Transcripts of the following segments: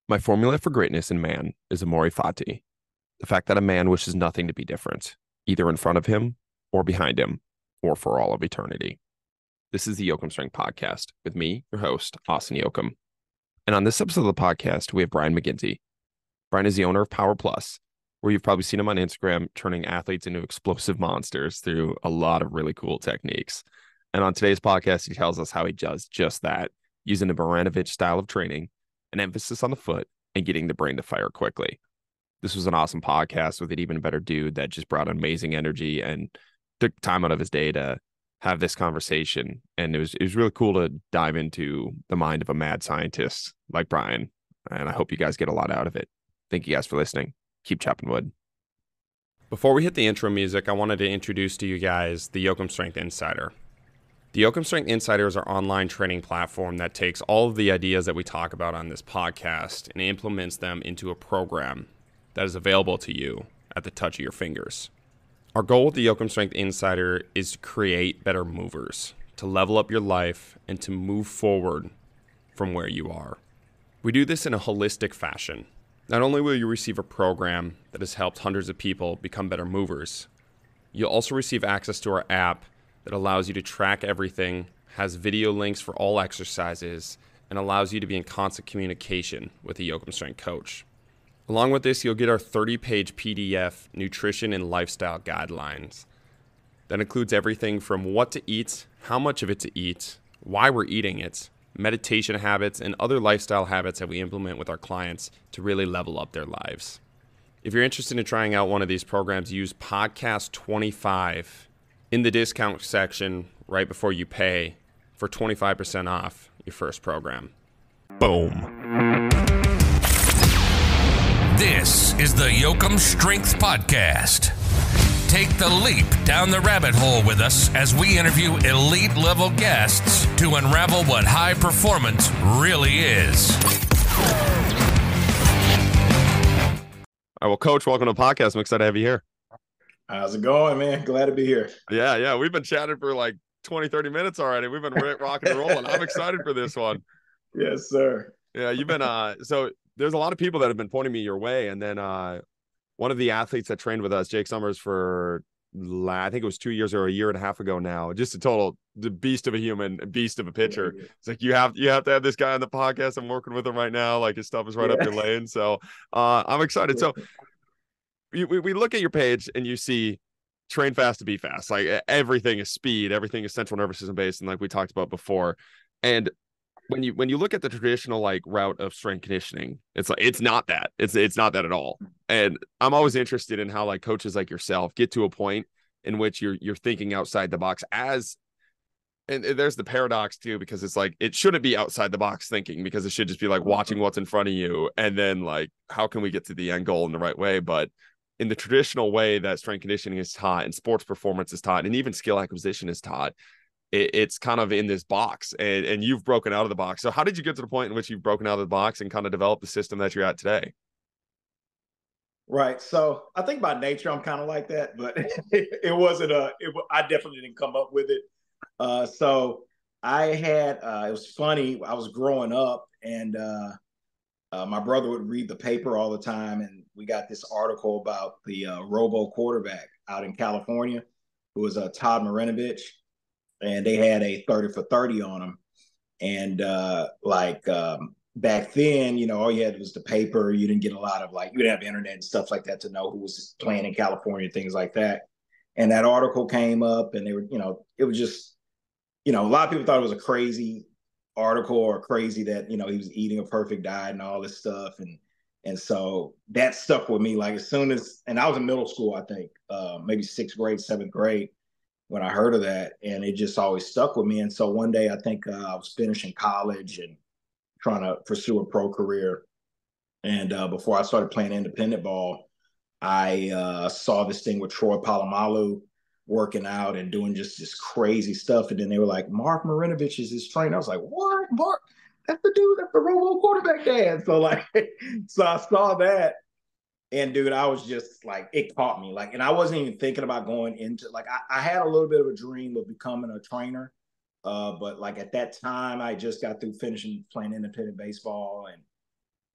My formula for greatness in man is amore fati, the fact that a man wishes nothing to be different, either in front of him or behind him, or for all of eternity. This is the Yoakum Strength Podcast with me, your host, Austin Yoakum. And on this episode of the podcast, we have Brian McGinty. Brian is the owner of Power Plus, where you've probably seen him on Instagram turning athletes into explosive monsters through a lot of really cool techniques. And on today's podcast, he tells us how he does just that, using the Baranovich style of training, an emphasis on the foot, and getting the brain to fire quickly. This was an awesome podcast with an even better dude that just brought amazing energy and took time out of his day to have this conversation. And it was really cool to dive into the mind of a mad scientist like Brian. And I hope you guys get a lot out of it. Thank you guys for listening. Keep chopping wood. Before we hit the intro music, I wanted to introduce to you guys the Yoakum Strength Insider. The Yoakum Strength Insider is our online training platform that takes all of the ideas that we talk about on this podcast and implements them into a program that is available to you at the touch of your fingers. Our goal with the Yoakum Strength Insider is to create better movers, to level up your life, and to move forward from where you are. We do this in a holistic fashion. Not only will you receive a program that has helped hundreds of people become better movers, you'll also receive access to our app that allows you to track everything, has video links for all exercises, and allows you to be in constant communication with a Yoakum Strength coach. Along with this, you'll get our 30-page PDF nutrition and lifestyle guidelines. That includes everything from what to eat, how much of it to eat, why we're eating it, meditation habits, and other lifestyle habits that we implement with our clients to really level up their lives. If you're interested in trying out one of these programs, use podcast 25 in the discount section right before you pay for 25% off your first program. Boom. This is the Yoakum Strength Podcast. Take the leap down the rabbit hole with us as we interview elite level guests to unravel what high performance really is. All right, well, Coach, welcome to the podcast. I'm excited to have you here. How's it going, man? Glad to be here. Yeah. We've been chatting for like 20, 30 minutes already. We've been rocking and rolling. I'm excited for this one. Yes, sir. Yeah, you've been so there's a lot of people that have been pointing me your way. And then one of the athletes that trained with us, Jake Summers, for I think it was 2 years or a year and a half ago now, just the beast of a human, beast of a pitcher. Yeah. It's like you have to have this guy on the podcast. I'm working with him right now. Like his stuff is right up your lane. So I'm excited. So we look at your page and you see train fast to be fast. Like everything is speed, everything is central nervous system based, and like we talked about before. And when you look at the traditional like route of strength conditioning, it's like it's not that. It's not that at all. And I'm always interested in how like coaches like yourself get to a point in which you're thinking outside the box and there's the paradox too, because it's like it shouldn't be outside the box thinking, because it should just be like watching what's in front of you and then like how can we get to the end goal in the right way. But in the traditional way that strength conditioning is taught and sports performance is taught and even skill acquisition is taught, it's kind of in this box, and you've broken out of the box. So how did you get to the point in which you've broken out of the box and kind of developed the system that you're at today? Right. So I think by nature I'm kind of like that, but it wasn't I definitely didn't come up with it. So I had it was funny. I was growing up, and my brother would read the paper all the time, and we got this article about the robo quarterback out in California, who was Todd Marinovich, and they had a 30 for 30 on him. And back then, all you had was the paper. You didn't get a lot of you didn't have internet and stuff like that to know who was playing in California, things like that. And that article came up, and they were, it was just, a lot of people thought it was a crazy article or crazy that, he was eating a perfect diet and all this stuff. And so that stuck with me. Like as soon as, and I was in middle school, I think, maybe 6th grade, 7th grade, when I heard of that, and it just always stuck with me. And so one day I think I was finishing college and trying to pursue a pro career. And before I started playing independent ball, I saw this thing with Troy Polamalu working out and doing just this crazy stuff. And then they were like, Mark Marinovich is his trainer. I was like, what? Mark? That's the dude, that's the robo quarterback dad. So so I saw that. And dude, I was just like, it caught me. And I wasn't even thinking about going into I had a little bit of a dream of becoming a trainer. But at that time, I just got through finishing playing independent baseball, and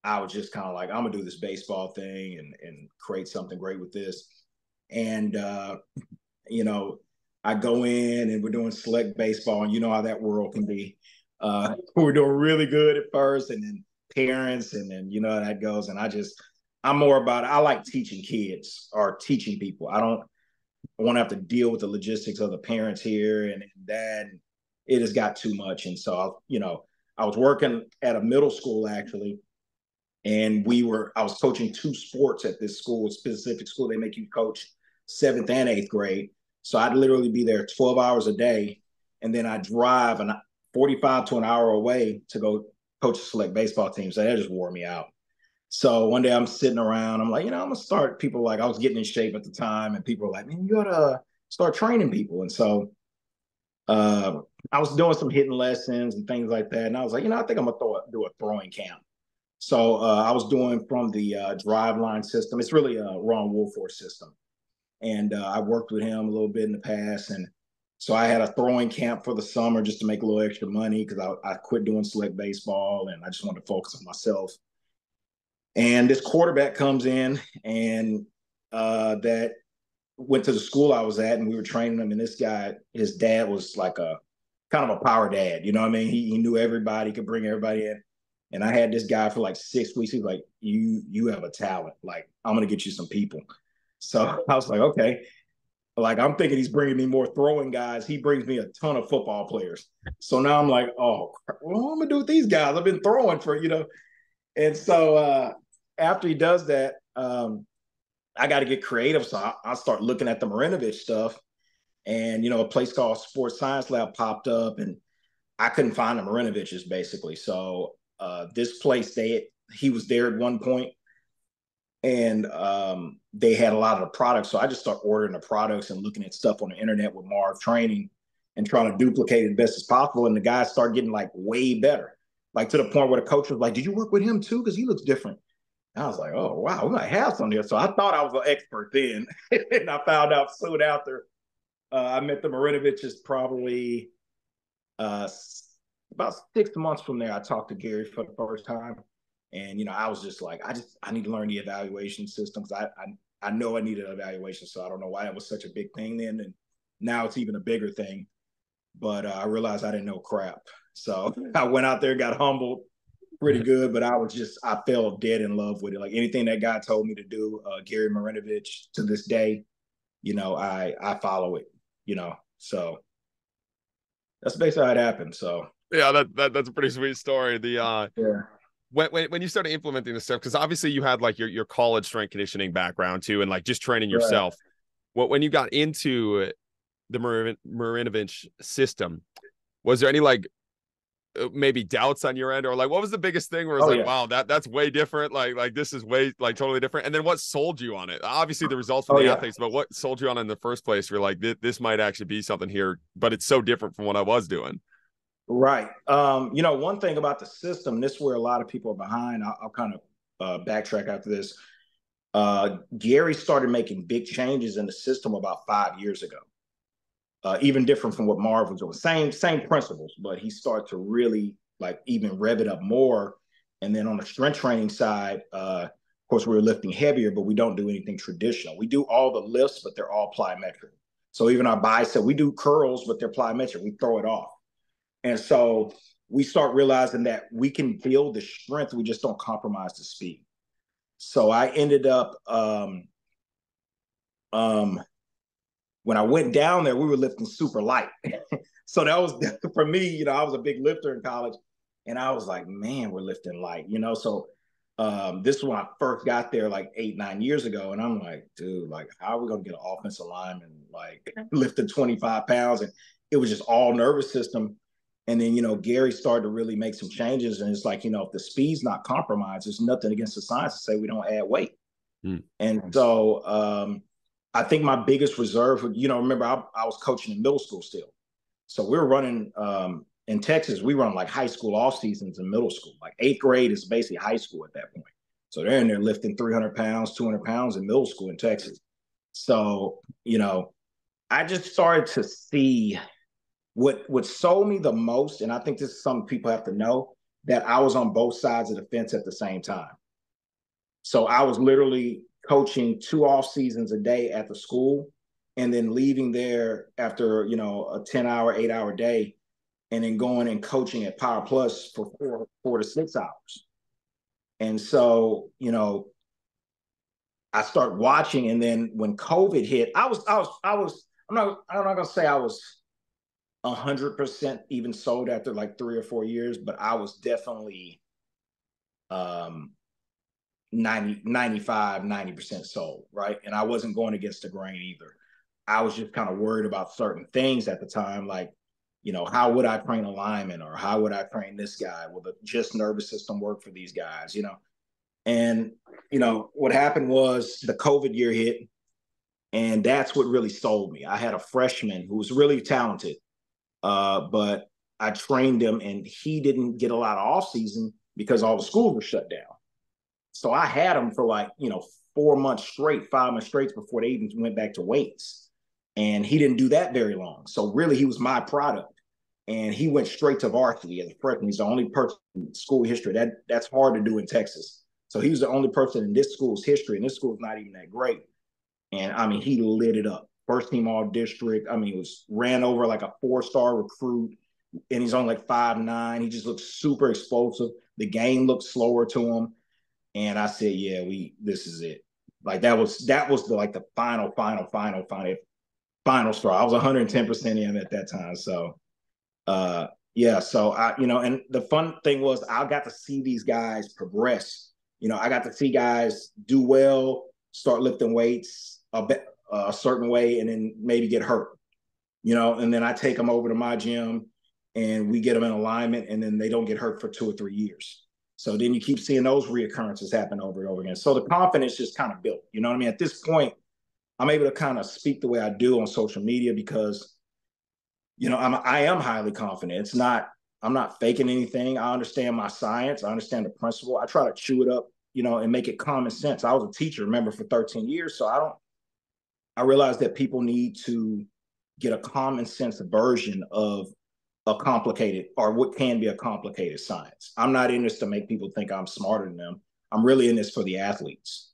I was just kind of like, I'm gonna do this baseball thing and create something great with this. And you know, I go in and we're doing select baseball, and you know how that world can be. We're doing really good at first, and then parents, and then you know how that goes. And I'm more about I like teaching kids or teaching people. I don't want to have to deal with the logistics of the parents here, and then it has got too much. And so, I was working at a middle school actually, and I was coaching two sports at this school, a specific school. They make you coach seventh and eighth grade. So I'd literally be there 12 hours a day. And then I drive 45 to an hour away to go coach a select baseball team. So that just wore me out. So one day I'm sitting around, I'm like, I'm gonna start. People like, I was getting in shape at the time, and people were like, man, you gotta start training people. And so I was doing some hitting lessons and things like that. And I was like, I think I'm gonna do a throwing camp. So I was doing from the Driveline system. It's really a Ron Woolforth system. And I worked with him a little bit in the past. And so I had a throwing camp for the summer just to make a little extra money because I quit doing select baseball and I just wanted to focus on myself. And this quarterback comes in and that went to the school I was at, and we were training him. And this guy, his dad was like a kind of a power dad. You know what I mean? He knew everybody, could bring everybody in. And I had this guy for like 6 weeks. He's like, you have a talent. Like, I'm going to get you some people. So I was like, okay. Like, I'm thinking he's bringing me more throwing guys. He brings me a ton of football players. So now I'm like, oh, what am I going to do with these guys? I've been throwing for. And so after he does that, I got to get creative. So I start looking at the Marinovich stuff. And, a place called Sports Science Lab popped up, and I couldn't find the Marinoviches basically. So this place, he was there at one point, and they had a lot of the products. So I just started ordering the products and looking at stuff on the internet with Marv training and trying to duplicate it as best as possible. And the guys started getting like way better, like to the point where the coach was like, did you work with him too? Because he looks different. And I was like, oh, wow, we might have something here. So I thought I was an expert then. And I found out soon after. I met the Marinoviches probably about 6 months from there. I talked to Gary for the first time. And, I was just like, I need to learn the evaluation system because I know I needed an evaluation. So I don't know why that was such a big thing then. And now it's even a bigger thing. But I realized I didn't know crap. So I went out there, got humbled pretty good, but I fell dead in love with it. Like anything that guy told me to do, Gary Marinovich, to this day, I follow it, so that's basically how it happened. So yeah, that's a pretty sweet story. Yeah. When you started implementing this stuff, because obviously you had like your college strength conditioning background too, and like just training yourself. When you got into the Marinovich system, was there any like maybe doubts on your end, or like what was the biggest thing where it's wow, that's way different, like this is way like totally different? And then what sold you on it? Obviously the results from the athletes, but what sold you on it in the first place? You're like, this might actually be something here, but it's so different from what I was doing. Right. One thing about the system, this is where a lot of people are behind. I'll kind of backtrack after this. Gary started making big changes in the system about 5 years ago. Even different from what Marv was doing. Same principles, but he started to really like even rev it up more. And then on the strength training side, of course, we were lifting heavier, but we don't do anything traditional. We do all the lifts, but they're all plyometric. So even our bicep, we do curls, but they're plyometric. We throw it off. And so we start realizing that we can build the strength. We just don't compromise the speed. So I ended up, when I went down there, we were lifting super light. So that was, for me, I was a big lifter in college, and I was like, man, we're lifting light, So this is when I first got there like 8-9 years ago. And I'm like, dude, like, how are we going to get an offensive lineman like lifting 25 pounds? And it was just all nervous system. And then, Gary started to really make some changes. And it's like, if the speed's not compromised, there's nothing against the science to say we don't add weight. And so I think my biggest reserve, remember I was coaching in middle school still. So we were running in Texas, we run like high school off seasons in middle school. Like 8th grade is basically high school at that point. So they're in there lifting 300 pounds, 200 pounds in middle school in Texas. So, I just started to see what sold me the most. And I think this is something people have to know, that I was on both sides of the fence at the same time. So I was literally coaching 2 off seasons a day at the school, and then leaving there after, a 10-hour, 8-hour day, and then going and coaching at Power Plus for 4 to 6 hours. And so, I start watching, and then when COVID hit, I'm not gonna say I was 100% even sold after like 3 or 4 years, but I was definitely 90% sold, right? And I wasn't going against the grain either. I was just kind of worried about certain things at the time, like, how would I train a lineman, or how would I train this guy? Will the just nervous system work for these guys, And, what happened was the COVID year hit, and that's what really sold me. I had a freshman who was really talented, but I trained him, and he didn't get a lot of off season because all the schools were shut down. So I had him for like, 4 months straight, 5 months straight before they even went back to weights. And he didn't do that very long. So really, he was my product. And he went straight to varsity as a freshman. He's the only person in school history. That's hard to do in Texas. So he was the only person in this school's history, and this school's not even that great. And I mean, he lit it up. First team all district. I mean, he was ran over like a 4-star recruit, and he's only like 5'9". He just looked super explosive. The game looked slower to him. And I said, yeah, this is it. Like that was the final straw. I was 110% in at that time. So yeah, so and the fun thing was I got to see these guys progress. I got to see guys do well, start lifting weights a certain way, and then maybe get hurt. And then I take them over to my gym, and we get them in alignment, and then they don't get hurt for 2 or 3 years. So then you keep seeing those reoccurrences happen over and over again. So the confidence just kind of built. You know what I mean? At this point, I'm able to kind of speak the way I do on social media because, I am highly confident. I'm not faking anything. I understand my science. I understand the principle. I try to chew it up, and make it common sense. I was a teacher, remember, for 13 years. So I realized that people need to get a common sense version of a complicated, or what can be a complicated science. I'm not in this to make people think I'm smarter than them. I'm really in this for the athletes.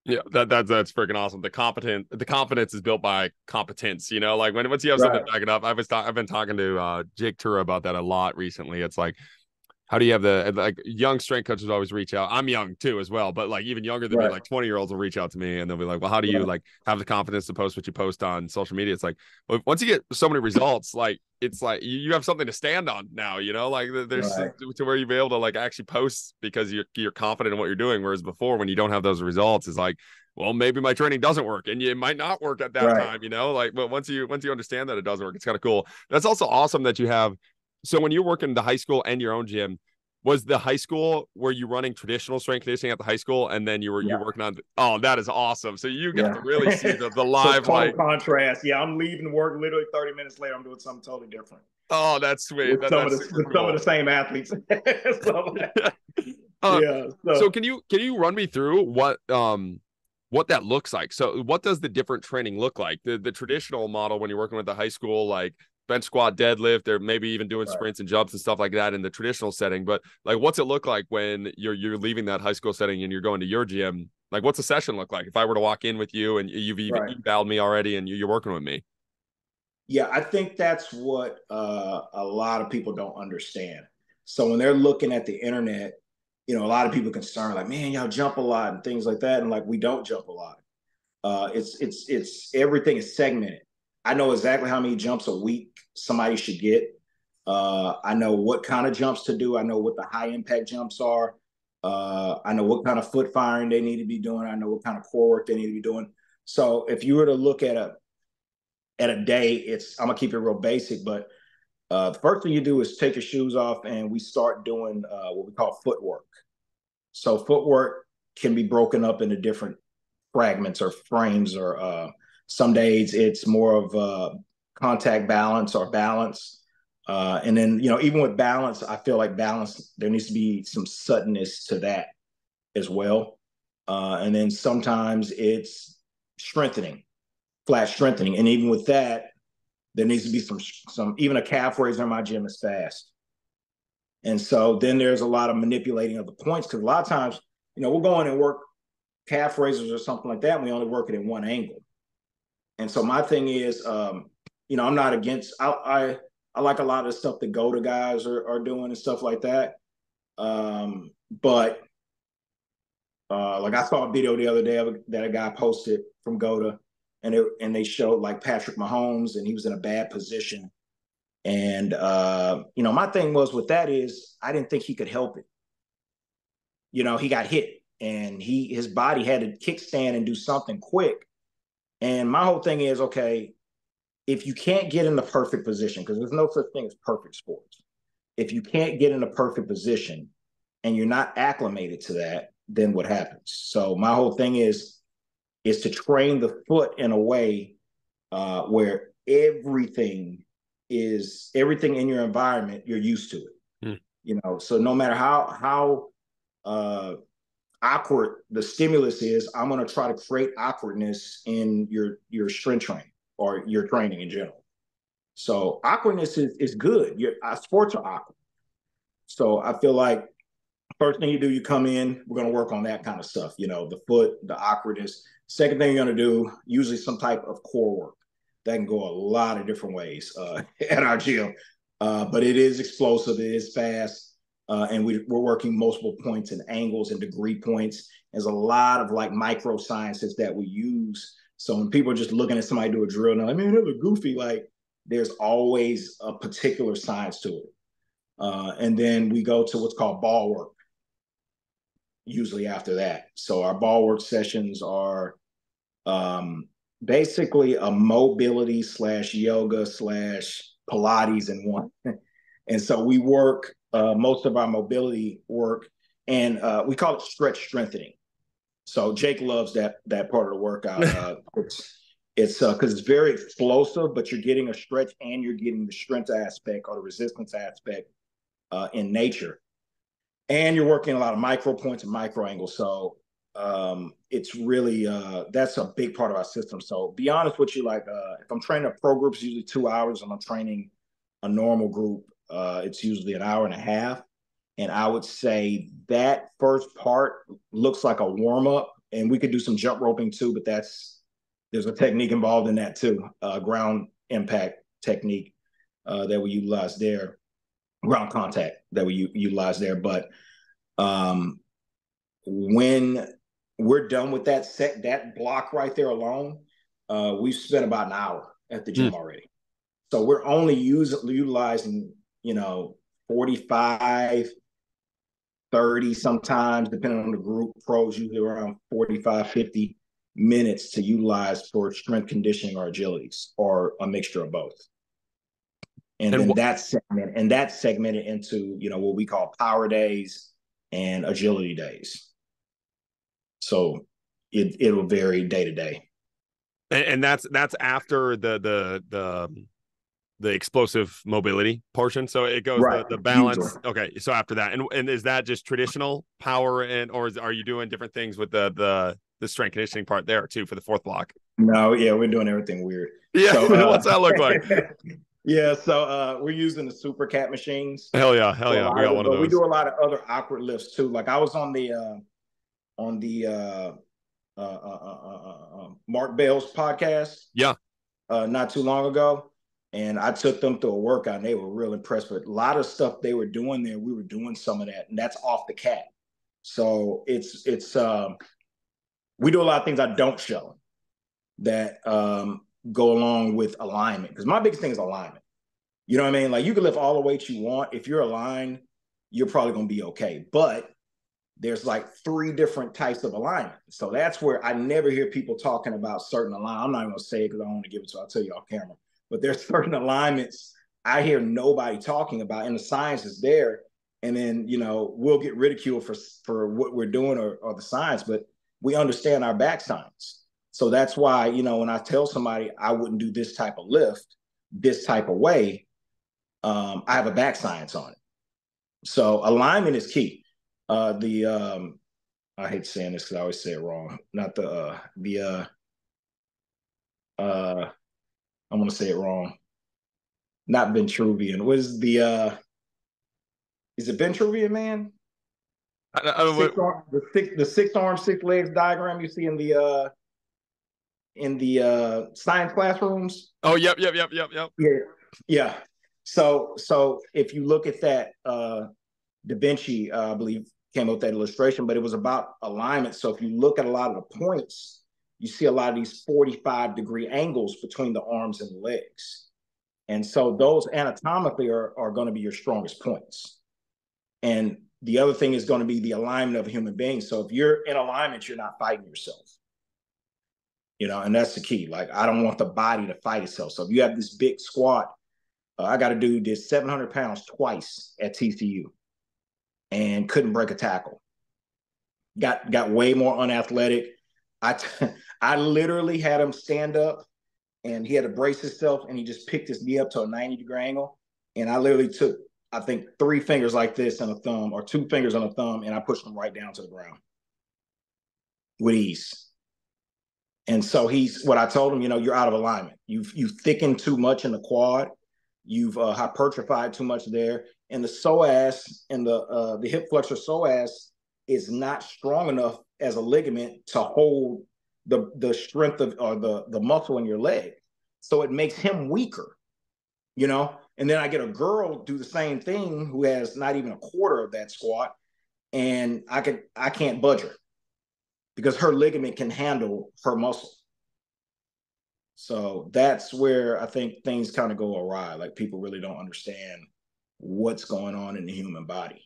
Yeah, that's freaking awesome. The confidence is built by competence. Like once you have something Right. to back it up. I've been talking to Jake Tura about that a lot recently. It's like, how do you have like young strength coaches always reach out? I'm young too as well, but like even younger than me, Right. like 20-year-olds will reach out to me and they'll be like, well, how do you Right. like have the confidence to post what you post on social media? It's like, well, once you get so many results, like it's like you have something to stand on now, like there's Right. to where you be able to like actually post because you're confident in what you're doing. Whereas before, when you don't have those results, it's like, well, maybe my training doesn't work, and it might not work at that Right. time, like, but once you understand that it doesn't work, it's kind of cool. That's also awesome that you have. So when you're working the high school and your own gym, was the high school, were you running traditional strength conditioning at the high school, and then you're Yeah. working on? Oh, that is awesome. So you got Yeah. to really see the So live, total like, contrast. Yeah, I'm leaving work literally 30 minutes later. I'm doing something totally different oh, that's sweet. with some of That's the super with some of cool. the same athletes. So, um, yeah. so can you run me through what that looks like? So what does the different training look like? The traditional model when you're working with the high school, like bench squat, deadlift, or maybe even doing Right. sprints and jumps and stuff like that in the traditional setting. But like, what's it look like when you're leaving that high school setting and you're going to your gym? Like, what's a session look like if I were to walk in with you and you've Right. evaled me already and you're working with me? Yeah, I think that's what a lot of people don't understand. So when they're looking at the internet, a lot of people are concerned, like, man, y'all jump a lot and things like that, and like we don't jump a lot. It's everything is segmented. I know exactly how many jumps a week somebody should get. I know what kind of jumps to do. I know what the high impact jumps are. I know what kind of foot firing they need to be doing. I know what kind of core work they need to be doing. So if you were to look at a day, I'm gonna keep it real basic, but the first thing you do is take your shoes off, and we start doing what we call footwork. So footwork can be broken up into different fragments or frames, or some days it's more of contact balance or balance. And then, even with balance, I feel like balance, there needs to be some suddenness to that as well. And then sometimes it's strengthening, flat strengthening. And even with that, there needs to be some even a calf raiser in my gym is fast. And so then there's a lot of manipulating of the points, because a lot of times, we'll go in and work calf raisers or something like that, and we only work it in one angle. And so my thing is, I'm not against. I like a lot of the stuff that GOATA guys are doing and stuff like that. But like I saw a video the other day that a guy posted from GOATA, and they showed like Patrick Mahomes, and he was in a bad position. And my thing was with that is I didn't think he could help it. He got hit, and his body had to kickstand and do something quick. And my whole thing is, okay, if you can't get in the perfect position, because there's no such thing as perfect sports. If you can't get in a perfect position and you're not acclimated to that, then what happens? So my whole thing is to train the foot in a way where everything in your environment, you're used to it. So no matter how awkward the stimulus is, I'm going to try to create awkwardness in your strength training or your training in general. So awkwardness is good. Sports are awkward. So I feel like first thing you do, you come in, we're going to work on that kind of stuff, the foot, the awkwardness. Second thing you're going to do, usually some type of core work. That can go a lot of different ways at our gym. But it is explosive, it is fast, and we're working multiple points and angles and degree points. There's a lot of like micro sciences that we use. So when people are just looking at somebody do a drill, and they're like, man, that look goofy, like there's always a particular science to it. And then we go to what's called ball work, usually after that. So our ball work sessions are basically a mobility / yoga / Pilates in one. And so we work most of our mobility work, and we call it stretch strengthening. So Jake loves that part of the workout. It's because it's very explosive, but you're getting a stretch and you're getting the strength aspect or the resistance aspect in nature. And you're working a lot of micro points and micro angles. So it's really that's a big part of our system. So be honest with you, like if I'm training a pro group, it's usually 2 hours, and I'm training a normal group, it's usually an hour and a half. And I would say that first part looks like a warm up, and we could do some jump roping too, but there's a technique involved in that too, ground impact technique that we utilize there, ground contact that we utilize there. But when we're done with that block right there alone, we've spent about an hour at the gym already. So we're only utilizing, 45, 30 sometimes, depending on the group. Pros usually around 45, 50 minutes to utilize for strength conditioning or agilities, or a mixture of both. And then that's segmented into, what we call power days and agility days. So it will vary day to day. And that's after the explosive mobility portion. So it goes right. the balance. Usually. Okay. So after that, and is that just traditional power, or are you doing different things with the strength conditioning part there too for the fourth block? No, yeah, we're doing everything weird. Yeah. So, what's that look like? Yeah, so we're using the super cat machines. Hell yeah. We got one of those. We do a lot of other awkward lifts too. Like I was on the Mark Bell's podcast. Yeah. Not too long ago. And I took them through a workout, and they were real impressed with a lot of stuff they were doing there. We were doing some of that, and that's off the cat. So it's we do a lot of things I don't show that go along with alignment. Because my biggest thing is alignment. You know what I mean? Like you can lift all the weights you want. If you're aligned, you're probably going to be okay. But there's like 3 different types of alignment. So that's where I never hear people talking about certain alignment. I'm not even going to say it because I don't want to give it to you. I'll tell you off camera. But there's certain alignments I hear nobody talking about, and the science is there. And then, we'll get ridiculed for what we're doing or the science, but we understand our back science. So that's why, when I tell somebody I wouldn't do this type of lift, this type of way, I have a back science on it. So alignment is key. I hate saying this because I always say it wrong. Not I'm going to say it wrong. Not Ventruvian. What is is it Ventruvian, man? The six arms, six legs diagram you see in the science classrooms. Oh, yep. Yeah, yeah. So if you look at that, Da Vinci, I believe, came up with that illustration, but it was about alignment. So if you look at a lot of the points, you see a lot of these 45-degree angles between the arms and the legs. And so those anatomically are going to be your strongest points. And the other thing is going to be the alignment of a human being. So if you're in alignment, you're not fighting yourself. And that's the key. Like, I don't want the body to fight itself. So if you have this big squat, I got a dude did 700 pounds twice at TCU and couldn't break a tackle. Got way more unathletic. I literally had him stand up, and he had to brace himself, and he just picked his knee up to a 90-degree angle. And I literally took, I think, 3 fingers like this and a thumb, or 2 fingers on a thumb, and I pushed him right down to the ground with ease. And so what I told him, you're out of alignment. You've thickened too much in the quad. You've hypertrophied too much there. And the psoas and the hip flexor psoas is not strong enough as a ligament to hold the strength of, or the muscle in your leg. So it makes him weaker, And then I get a girl do the same thing who has not even a quarter of that squat, and I can't budge her because her ligament can handle her muscle. So that's where I think things kind of go awry. Like, people really don't understand what's going on in the human body.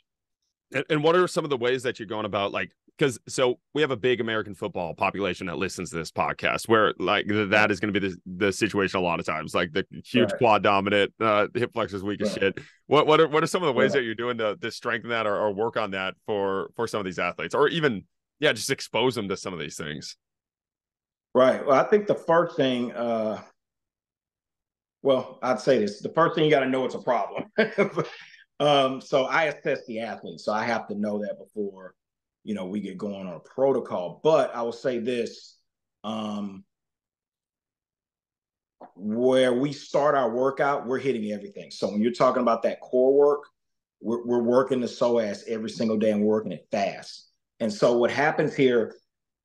And what are some of the ways that you're going about, like, because so we have a big American football population that listens to this podcast, where like that is going to be the situation a lot of times, like the huge quad dominant, hip flexors weak as shit. What are some of the ways that you're doing to strengthen that or work on that for some of these athletes, or even just expose them to some of these things? Right. Well, I think the first thing, I'd say this: the first thing, you got to know it's a problem. So I assess the athlete, so I have to know that before we get going on a protocol. But I will say this: where we start our workout, we're hitting everything. So when you're talking about that core work, we're working the psoas every single day, and we're working it fast. And so what happens here,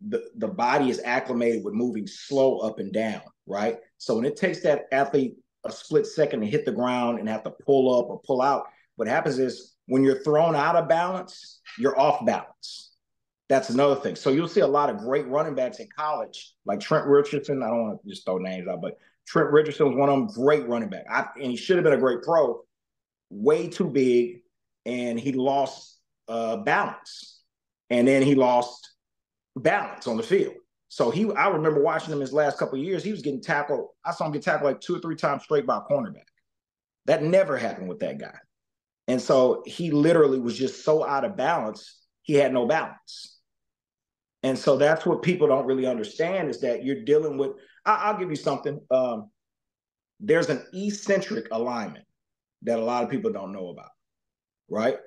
the body is acclimated with moving slow up and down, right? So when it takes that athlete a split second to hit the ground and have to pull up or pull out, what happens is when you're thrown out of balance, you're off balance. That's another thing. So you'll see a lot of great running backs in college, like Trent Richardson. I don't want to just throw names out, but Trent Richardson was one of them, great running back. And he should have been a great pro, way too big, and he lost balance. And then he lost balance on the field. So I remember watching him his last couple of years. He was getting tackled. I saw him get tackled like 2 or 3 times straight by a cornerback. That never happened with that guy. And so he literally was just so out of balance, he had no balance. And so that's what people don't really understand, is that you're dealing with, I'll give you something. There's an eccentric alignment that a lot of people don't know about, right?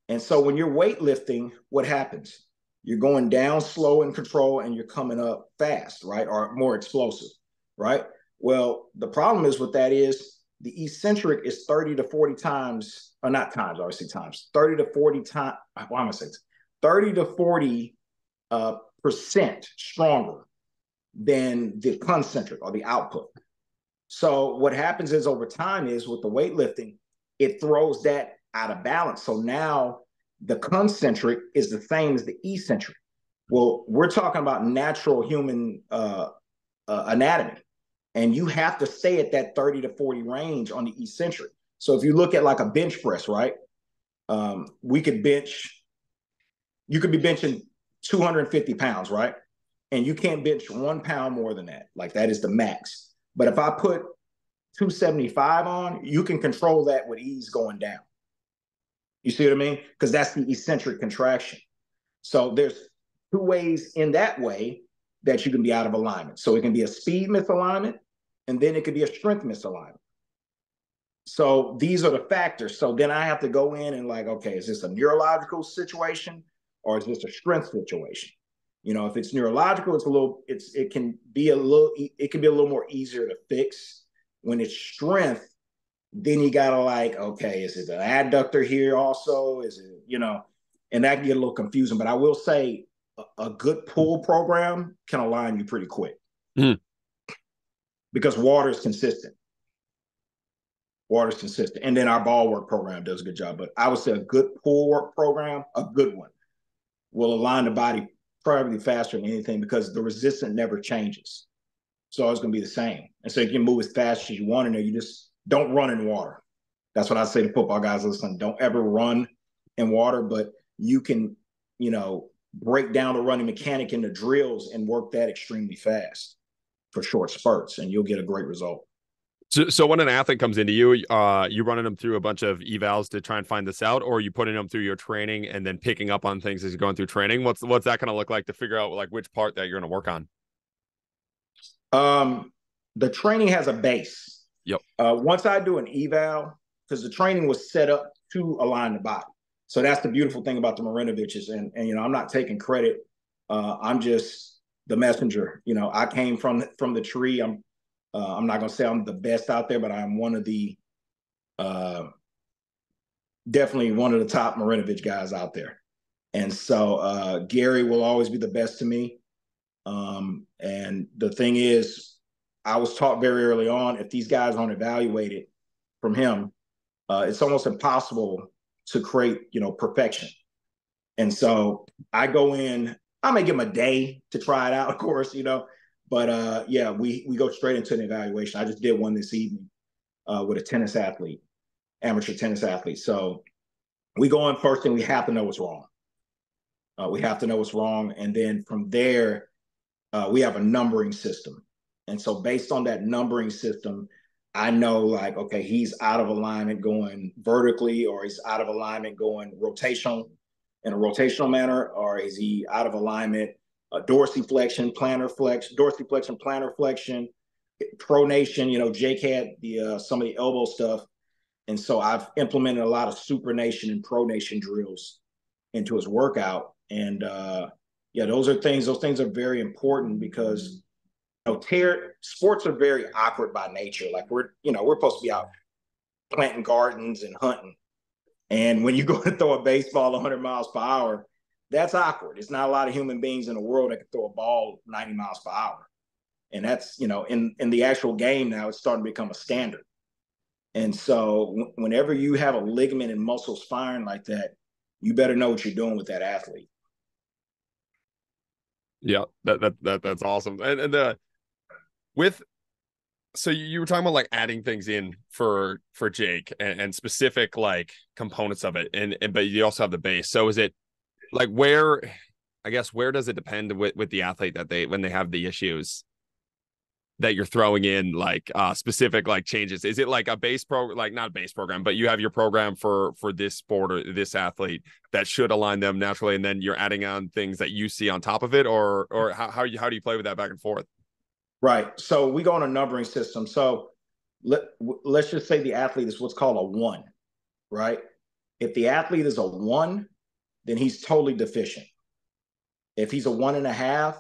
And so when you're weightlifting, what happens? You're going down slow and control, and you're coming up fast, right? Or more explosive, right? Well, the problem is with that is the eccentric is 30 to 40 times, or not times, obviously times, 30 to 40 times, why am I saying 30 to 40% stronger than the concentric or the output. So what happens is over time is with the weightlifting, it throws that out of balance. So now the concentric is the same as the eccentric. Well, we're talking about natural human anatomy, and you have to stay at that 30 to 40 range on the eccentric. So if you look at like a bench press, right? You could be benching 250 pounds, right? And you can't bench 1 pound more than that. Like, that is the max. But if I put 275 on, you can control that with ease going down. You see what I mean? Because that's the eccentric contraction. So there's 2 ways in that way that you can be out of alignment. So it can be a speed misalignment, and then it could be a strength misalignment. So these are the factors. So then I have to go in and like, okay, is this a neurological situation or is this a strength situation? If it's neurological, it can be a little more easier to fix. When it's strength, then you gotta like, okay, is it an adductor here also? Is it, And that can get a little confusing. But I will say a good pool program can align you pretty quick because water is consistent. Water is consistent. And then our ball work program does a good job. But I would say a good pool work program, a good one, will align the body probably faster than anything because the resistance never changes. So it's going to be the same. And so you can move as fast as you want in there. You just don't run in water. That's what I say to football guys. Listen, don't ever run in water, but you can, break down the running mechanic into drills and work that extremely fast for short spurts, and you'll get a great result. So when an athlete comes into you, you running them through a bunch of evals to try and find this out, or are you putting them through your training and then picking up on things as you're going through training? What's that going to look like to figure out like which part that you're going to work on? The training has a base. Yep. Once I do an eval, because the training was set up to align the body. So that's the beautiful thing about the Marinoviches. And I'm not taking credit. I'm just the messenger. I came from the tree. I'm not going to say I'm the best out there, but I'm one of the definitely one of the top Marinovich guys out there. And so Gary will always be the best to me. And the thing is, I was taught very early on, if these guys aren't evaluated from him, it's almost impossible to create, perfection. And so I go in, I may give him a day to try it out, of course, but we go straight into an evaluation. I just did one this evening with a tennis athlete, amateur tennis athlete. So we go in first and we have to know what's wrong. We have to know what's wrong. And then from there, we have a numbering system. And so based on that numbering system, I know like, okay, he's out of alignment going vertically, or he's out of alignment going rotational in a rotational manner, or is he out of alignment, dorsiflexion, plantar flexion, dorsiflexion, plantar flexion, pronation. Jake had some of the elbow stuff. And so I've implemented a lot of supination and pronation drills into his workout. And those things are very important because sports are very awkward by nature. Like we're supposed to be out planting gardens and hunting. And when you go to throw a baseball 100 miles per hour, that's awkward. It's not a lot of human beings in the world that can throw a ball 90 miles per hour. And that's, in the actual game now, it's starting to become a standard. And so whenever you have a ligament and muscles firing like that, you better know what you're doing with that athlete. Yeah, that's awesome. And so you were talking about like adding things in for Jake and specific like components of it, but you also have the base. So is it like where does it depend with the athlete that when they have the issues that you're throwing in like specific like changes? Is it like a base program, like not a base program, but you have your program for this sport or this athlete that should align them naturally, and then you're adding on things that you see on top of it, or how do you play with that back and forth? Right. So we go on a numbering system. So let's just say the athlete is what's called a 1, right? If the athlete is a 1, then he's totally deficient. If he's a 1.5,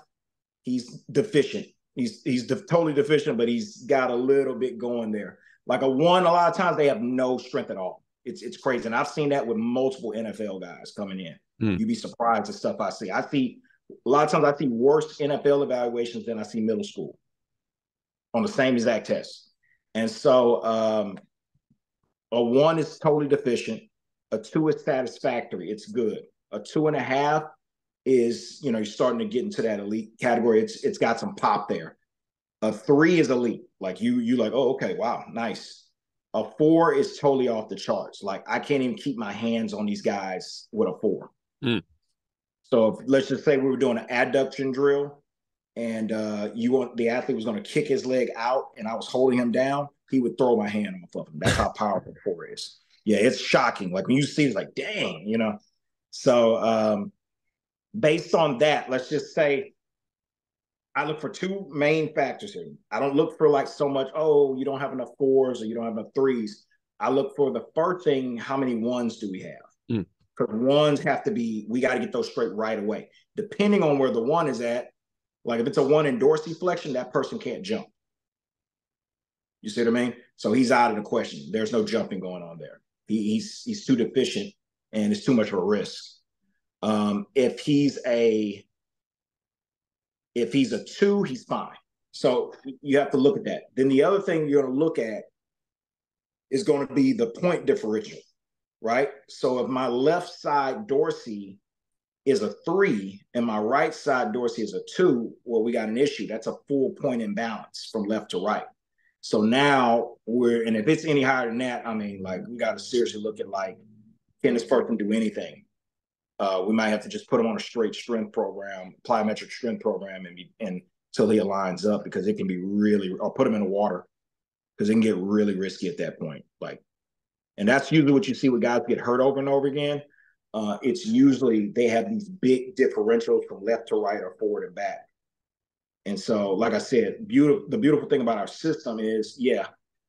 he's deficient. He's totally deficient, but he's got a little bit going there. Like a 1, a lot of times they have no strength at all. It's crazy. And I've seen that with multiple NFL guys coming in. You'd be surprised at stuff I see. A lot of times I see worse NFL evaluations than I see middle school on the same exact test. And so a 1 is totally deficient. A 2 is satisfactory. It's good. A 2.5 is, you're starting to get into that elite category. It's got some pop there. A 3 is elite. Like you like, oh, okay, wow, nice. A 4 is totally off the charts. Like I can't even keep my hands on these guys with a 4. So let's just say we were doing an adduction drill, and the athlete was going to kick his leg out, and I was holding him down, he would throw my hand off of him. That's how powerful the 4 is. Yeah, it's shocking. Like when you see it, it's like, dang, So based on that, let's just say I look for 2 main factors here. I don't look for like so much, oh, you don't have enough 4s or you don't have enough 3s. I look for the first thing, how many 1s do we have? Because 1s have to be, we got to get those straight right away. Depending on where the 1 is at, like if it's a 1 in dorsiflexion, that person can't jump. You see what I mean? So he's out of the question. There's no jumping going on there. He's too deficient, and it's too much of a risk. If he's a 2, he's fine. So you have to look at that. Then the other thing you're going to look at is going to be the point differential, right? So if my left side dorsey is a 3 and my right side dorsey is a 2, well, we got an issue. That's a full point imbalance from left to right. So now and if it's any higher than that, I mean, like, we got to seriously look at, like, can this person do anything? We might have to just put him on a straight strength program, plyometric strength program, and until he aligns up, because it can be really, or put him in the water, because it can get really risky at that point. Like, and that's usually what you see with guys get hurt over and over again. It's usually they have these big differentials from left to right or forward and back. And so, like I said, the beautiful thing about our system is, yeah,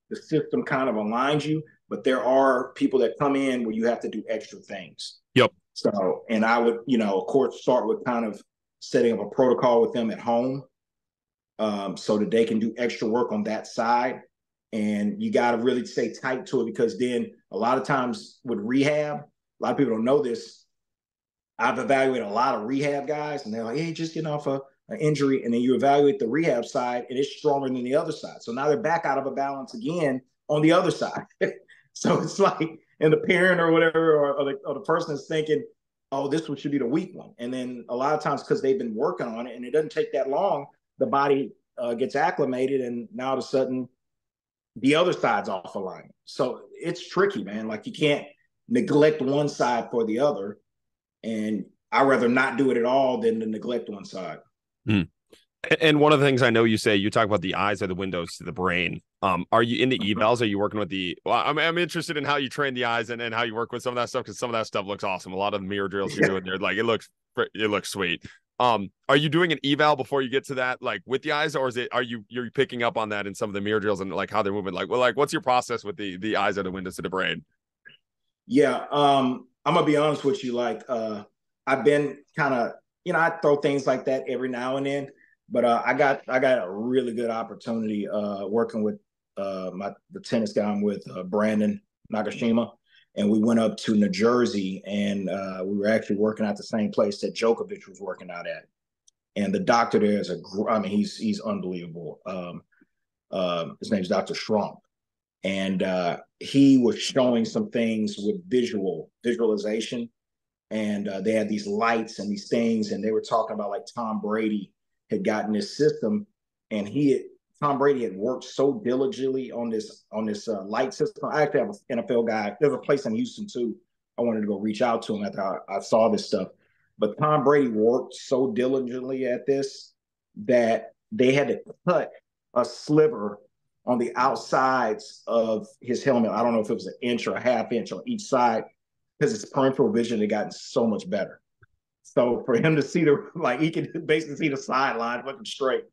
the system kind of aligns you, but there are people that come in where you have to do extra things. Yep. So, and I would, of course, start with kind of setting up a protocol with them at home, so that they can do extra work on that side. And you got to really stay tight to it, because then a lot of times with rehab, a lot of people don't know this. I've evaluated a lot of rehab guys, and they're like, hey, just getting off an injury. And then you evaluate the rehab side, and it's stronger than the other side. So now they're back out of a balance again on the other side. So it's like, and the parent or whatever, or the person is thinking, oh, this one should be the weak one. And then a lot of times, because they've been working on it and it doesn't take that long, the body gets acclimated, and now all of a sudden the other side's off alignment. So it's tricky, man. Like, you can't neglect one side for the other. And I'd rather not do it at all than to neglect one side. Mm. And one of the things I know you say, you talk about the eyes are the windows to the brain. Are you in the evals? Are you working with I'm interested in how you train the eyes and how you work with some of that stuff, because some of that stuff looks awesome. A lot of the mirror drills you're doing there, like, it looks sweet. Are you doing an eval before you get to that, like, with the eyes, or you're picking up on that in some of the mirror drills and, like, how they're moving? Like, what's your process with the eyes are the windows to the brain? Yeah. I'm gonna be honest with you. Like, I've been kind of, I throw things like that every now and then, but I got a really good opportunity working with the tennis guy I'm with, Brandon Nagashima, and we went up to New Jersey, and we were actually working at the same place that Djokovic was working out at. And the doctor there is he's unbelievable. His name's Dr. Schrum. And he was showing some things with visualization. And they had these lights and these things, and they were talking about, like, Tom Brady had gotten this system, and Tom Brady had worked so diligently on this light system. I actually have an NFL guy. There's a place in Houston too. I wanted to go reach out to him after I saw this stuff. But Tom Brady worked so diligently at this that they had to cut a sliver on the outsides of his helmet. I don't know if it was an inch or a half inch on each side, because his peripheral vision had gotten so much better. So for him to see he could basically see the sideline looking straight.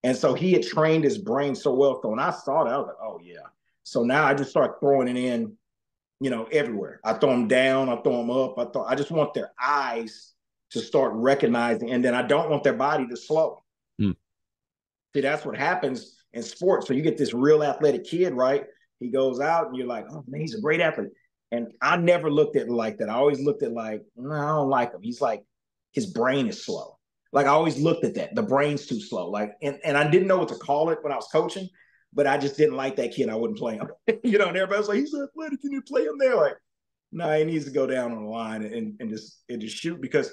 And so he had trained his brain so well. So when I saw that, I was like, oh, yeah. So now I just start throwing it in, everywhere. I throw them down, I throw them up. I just want their eyes to start recognizing, and then I don't want their body to slow. See, that's what happens in sports. So you get this real athletic kid, right? He goes out, and you're like, oh, man, he's a great athlete. And I never looked at it like that. I always looked at, like, no, I don't like him. He's like, his brain is slow. Like, I always looked at that. The brain's too slow. Like, and I didn't know what to call it when I was coaching, but I just didn't like that kid. I wouldn't play him. And everybody was like, he's athletic. Can you play him there? Like, no, he needs to go down on the line and just shoot, because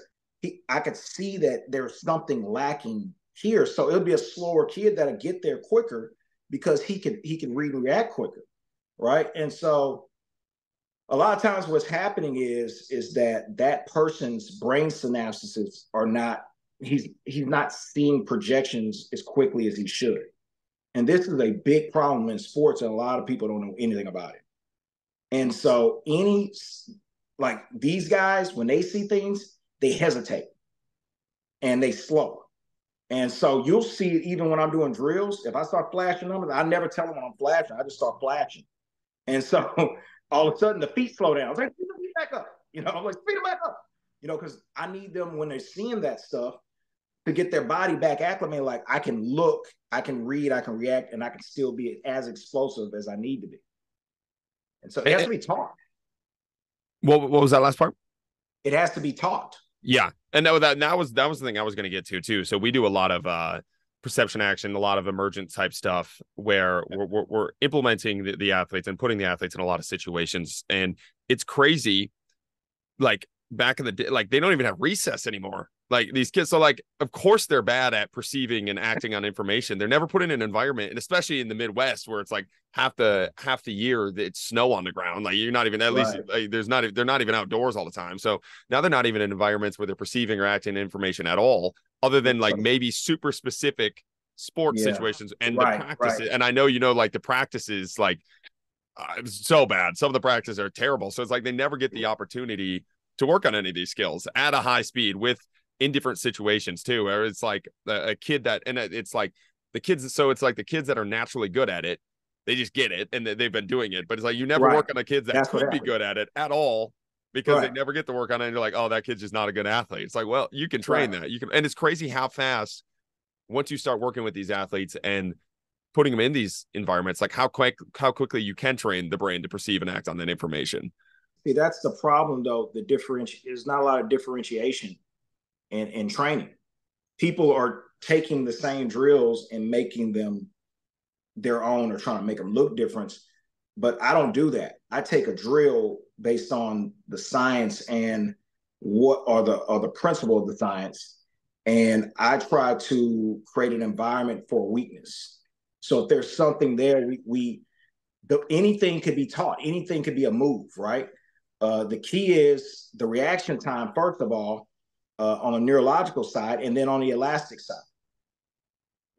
I could see that there's something lacking here. So it'll be a slower kid that'll get there quicker, because he can read and react quicker, right? And so a lot of times what's happening is that person's brain synapses are not, he's not seeing projections as quickly as he should. And this is a big problem in sports, and a lot of people don't know anything about it. And so these guys, when they see things, they hesitate and they slow. And so you'll see it even when I'm doing drills. If I start flashing numbers, I never tell them when I'm flashing. I just start flashing. And so all of a sudden the feet slow down. I was like, speed them back up. I'm like, speed them back up. Because I need them, when they're seeing that stuff, to get their body back acclimated. Like, I can look, I can read, I can react, and I can still be as explosive as I need to be. And so it has to be taught. What was that last part? It has to be taught. Yeah. And that was the thing I was going to get to too. So we do a lot of perception action, a lot of emergent type stuff where we're implementing the athletes and putting the athletes in a lot of situations. And it's crazy. Like back in the day, like they don't even have recess anymore. Like these kids, so like of course they're bad at perceiving and acting on information. They're never put in an environment, and especially in the Midwest where it's like half the year it's snow on the ground. Like you're not even at least Right. like, they're not even outdoors all the time. So now they're not even in environments where they're perceiving or acting information at all, other than like maybe super specific sports Yeah. situations and the Right. Right. practices. And I know like the practices like it's so bad. Some of the practices are terrible. So it's like they never get the opportunity to work on any of these skills at a high speed with in different situations too. Where it's like a kid that, and it's like the kids. So it's like the kids that are naturally good at it, they just get it and they've been doing it. But it's like you never Right. work on the kids that That's what could be happened. good at it at all because they Right. never get to work on it. And you're like, oh, that kid's just not a good athlete. It's like, well, you can train Right. that. You can, and it's crazy how fast once you start working with these athletes and putting them in these environments, like how quickly you can train the brain to perceive and act on that information. See, that's the problem though. There's not a lot of differentiation in training. People are taking the same drills and making them their own or trying to make them look different. But I don't do that. I take a drill based on the science and what are the principle of the science. And I try to create an environment for weakness. So if there's something there, anything could be taught, anything could be a move, right? The key is the reaction time, first of all, on a neurological side, and then on the elastic side.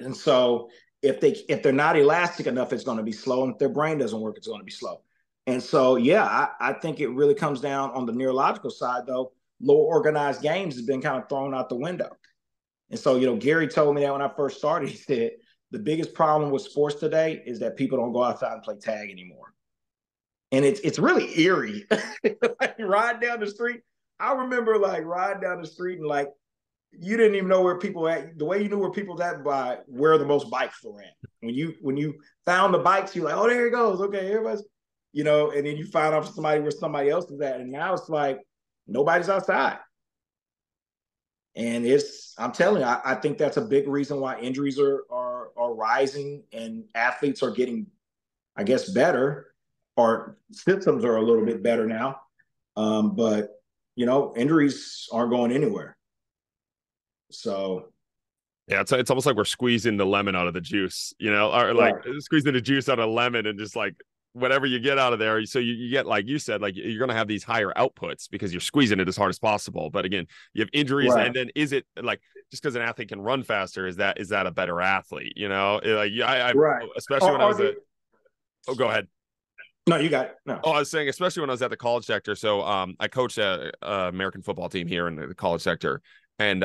And so if they're not elastic enough, it's going to be slow. And if their brain doesn't work, it's going to be slow. And so, yeah, I think it really comes down on the neurological side, though. Low organized games has been kind of thrown out the window. And so, Gary told me that when I first started. He said the biggest problem with sports today is that people don't go outside and play tag anymore. And it's really eerie. Like riding down the street. I remember like riding down the street and like you didn't even know where people at. The way you knew where people at by where the most bikes were at. When you found the bikes, you're like, oh, there he goes. Okay, everybody's, and then you find out somebody where somebody else is at. And now it's like nobody's outside. And I'm telling you, I think that's a big reason why injuries are rising and athletes are getting, I guess, better, or systems are a little bit better now. But injuries aren't going anywhere. So yeah, it's almost like we're squeezing the lemon out of the juice, or like squeezing the juice out of lemon and just like whatever you get out of there. So you get, like you said, like you're going to have these higher outputs because you're squeezing it as hard as possible. But again, you have injuries. Right. And then is it like, just because an athlete can run faster, is that a better athlete? Like right. Especially when I was oh, go ahead. No, you got it. No. Oh, I was saying, especially when I was at the college sector. So I coached a American football team here in the college sector. And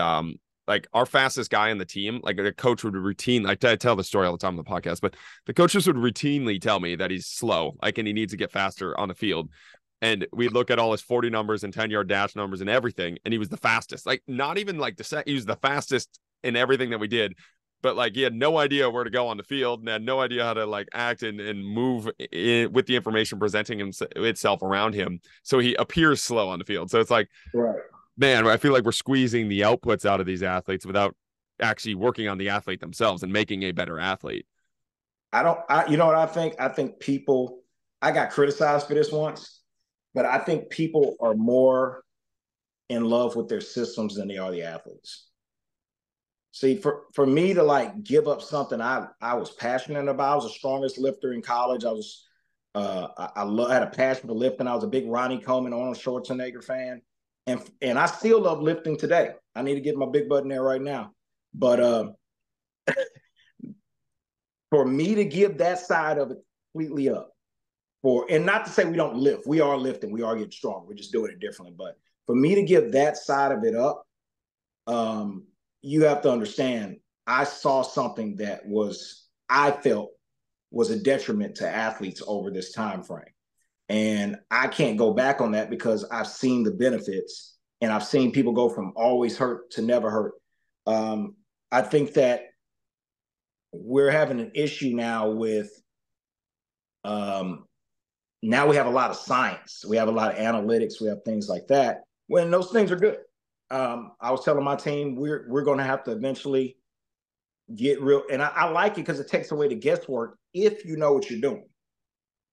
like our fastest guy on the team, like the coach would routinely, I tell the story all the time on the podcast, but the coaches would routinely tell me that he's slow, like, and he needs to get faster on the field. And we'd look at all his 40 numbers and 10-yard dash numbers and everything. And he was the fastest, like not even like he was the fastest in everything that we did. But like he had no idea where to go on the field and had no idea how to like act and move with the information presenting itself around him. So he appears slow on the field. So it's like, right. Man, I feel like we're squeezing the outputs out of these athletes without actually working on the athlete themselves and making a better athlete. You know what I think? I think people, I got criticized for this once, but I think people are more in love with their systems than they are the athletes. See, for me to like give up something I was passionate about, I was the strongest lifter in college. I was, I had a passion for lifting. I was a big Ronnie Coleman, Arnold Schwarzenegger fan. And I still love lifting today. I need to get my big butt in there right now. But for me to give that side of it completely up, and not to say we don't lift, we are lifting, we are getting strong. We're just doing it differently. But for me to give that side of it up, you have to understand, I saw something that I felt was a detriment to athletes over this time frame. And I can't go back on that because I've seen the benefits and I've seen people go from always hurt to never hurt. I think that we're having an issue now with, now we have a lot of science. We have a lot of analytics. We have things like that. When those things are good. I was telling my team we're going to have to eventually get real, and I like it because it takes away the guesswork. If you know what you're doing,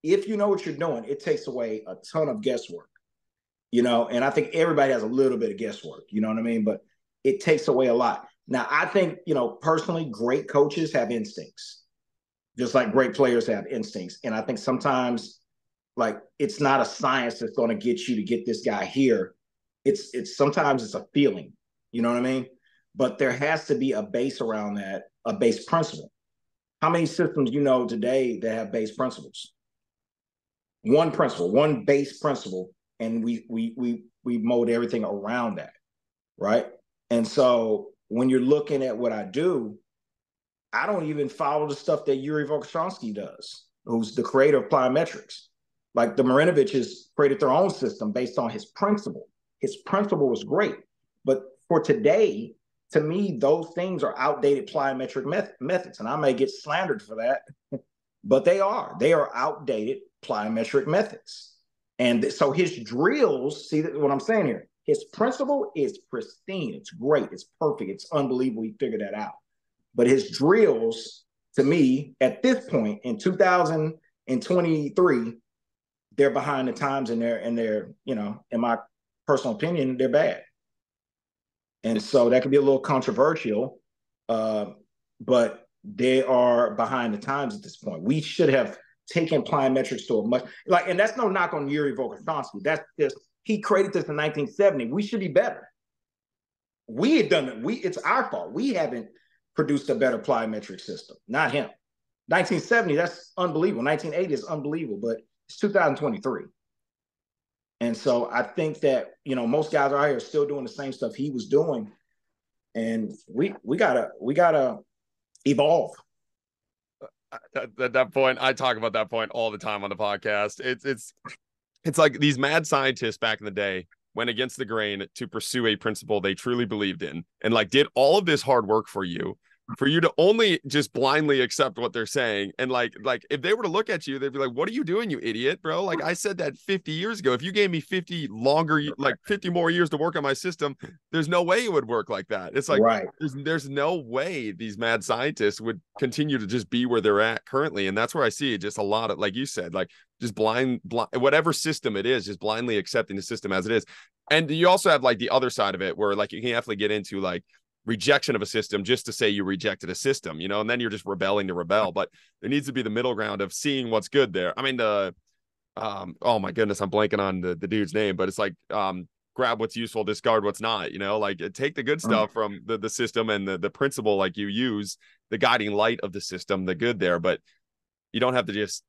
it takes away a ton of guesswork. And I think everybody has a little bit of guesswork. You know what I mean? But it takes away a lot. Now, I think personally, great coaches have instincts, just like great players have instincts, and I think sometimes like it's not a science that's going to get you to get this guy here. It's sometimes it's a feeling, you know what I mean? But there has to be a base around that, a base principle. How many systems today that have base principles? One principle, one base principle, and we mold everything around that, right? And so when you're looking at what I do, I don't even follow the stuff that Yuri Volkanovsky does, who's the creator of Plyometrics. Like the Marinoviches created their own system based on his principle. His principle was great. But for today, to me, those things are outdated plyometric methods. And I may get slandered for that, but they are. They are outdated plyometric methods. And so his drills, see what I'm saying here? His principle is pristine. It's great. It's perfect. It's unbelievable he figured that out. But his drills, to me, at this point in 2023, they're behind the times, and they're in my personal opinion, they're bad. And so that could be a little controversial, but they are behind the times at this point. We should have taken plyometrics to a much and that's no knock on Yuri Volkanovsky. That's just he created this in 1970. We should be better. We had done it. It's our fault. We haven't produced a better plyometric system, not him. 1970, that's unbelievable. 1980 is unbelievable, but it's 2023. And so I think that, most guys out here are still doing the same stuff he was doing. And we gotta evolve. At that point, I talk about that point all the time on the podcast. It's like these mad scientists back in the day went against the grain to pursue a principle they truly believed in, and did all of this hard work for you to only just blindly accept what they're saying. And like if they were to look at you, they'd be like, what are you doing, you idiot, bro? Like I said that 50 years ago. If you gave me 50 more years to work on my system, there's no way it would work like that. It's like, right. There's no way these mad scientists would continue to just be where they're at currently. And that's where I see it, just a lot of, like you said, like just blind, whatever system it is, just blindly accepting the system as it is. And you also have like the other side of it where like you can definitely get into like rejection of a system just to say you rejected a system, and then you're just rebelling to rebel. But there needs to be the middle ground of seeing what's good there. I mean, oh my goodness, I'm blanking on the dude's name, but it's like, grab what's useful, discard what's not, like take the good stuff from the system and the principle, like you use the guiding light of the system, the good there, but you don't have to just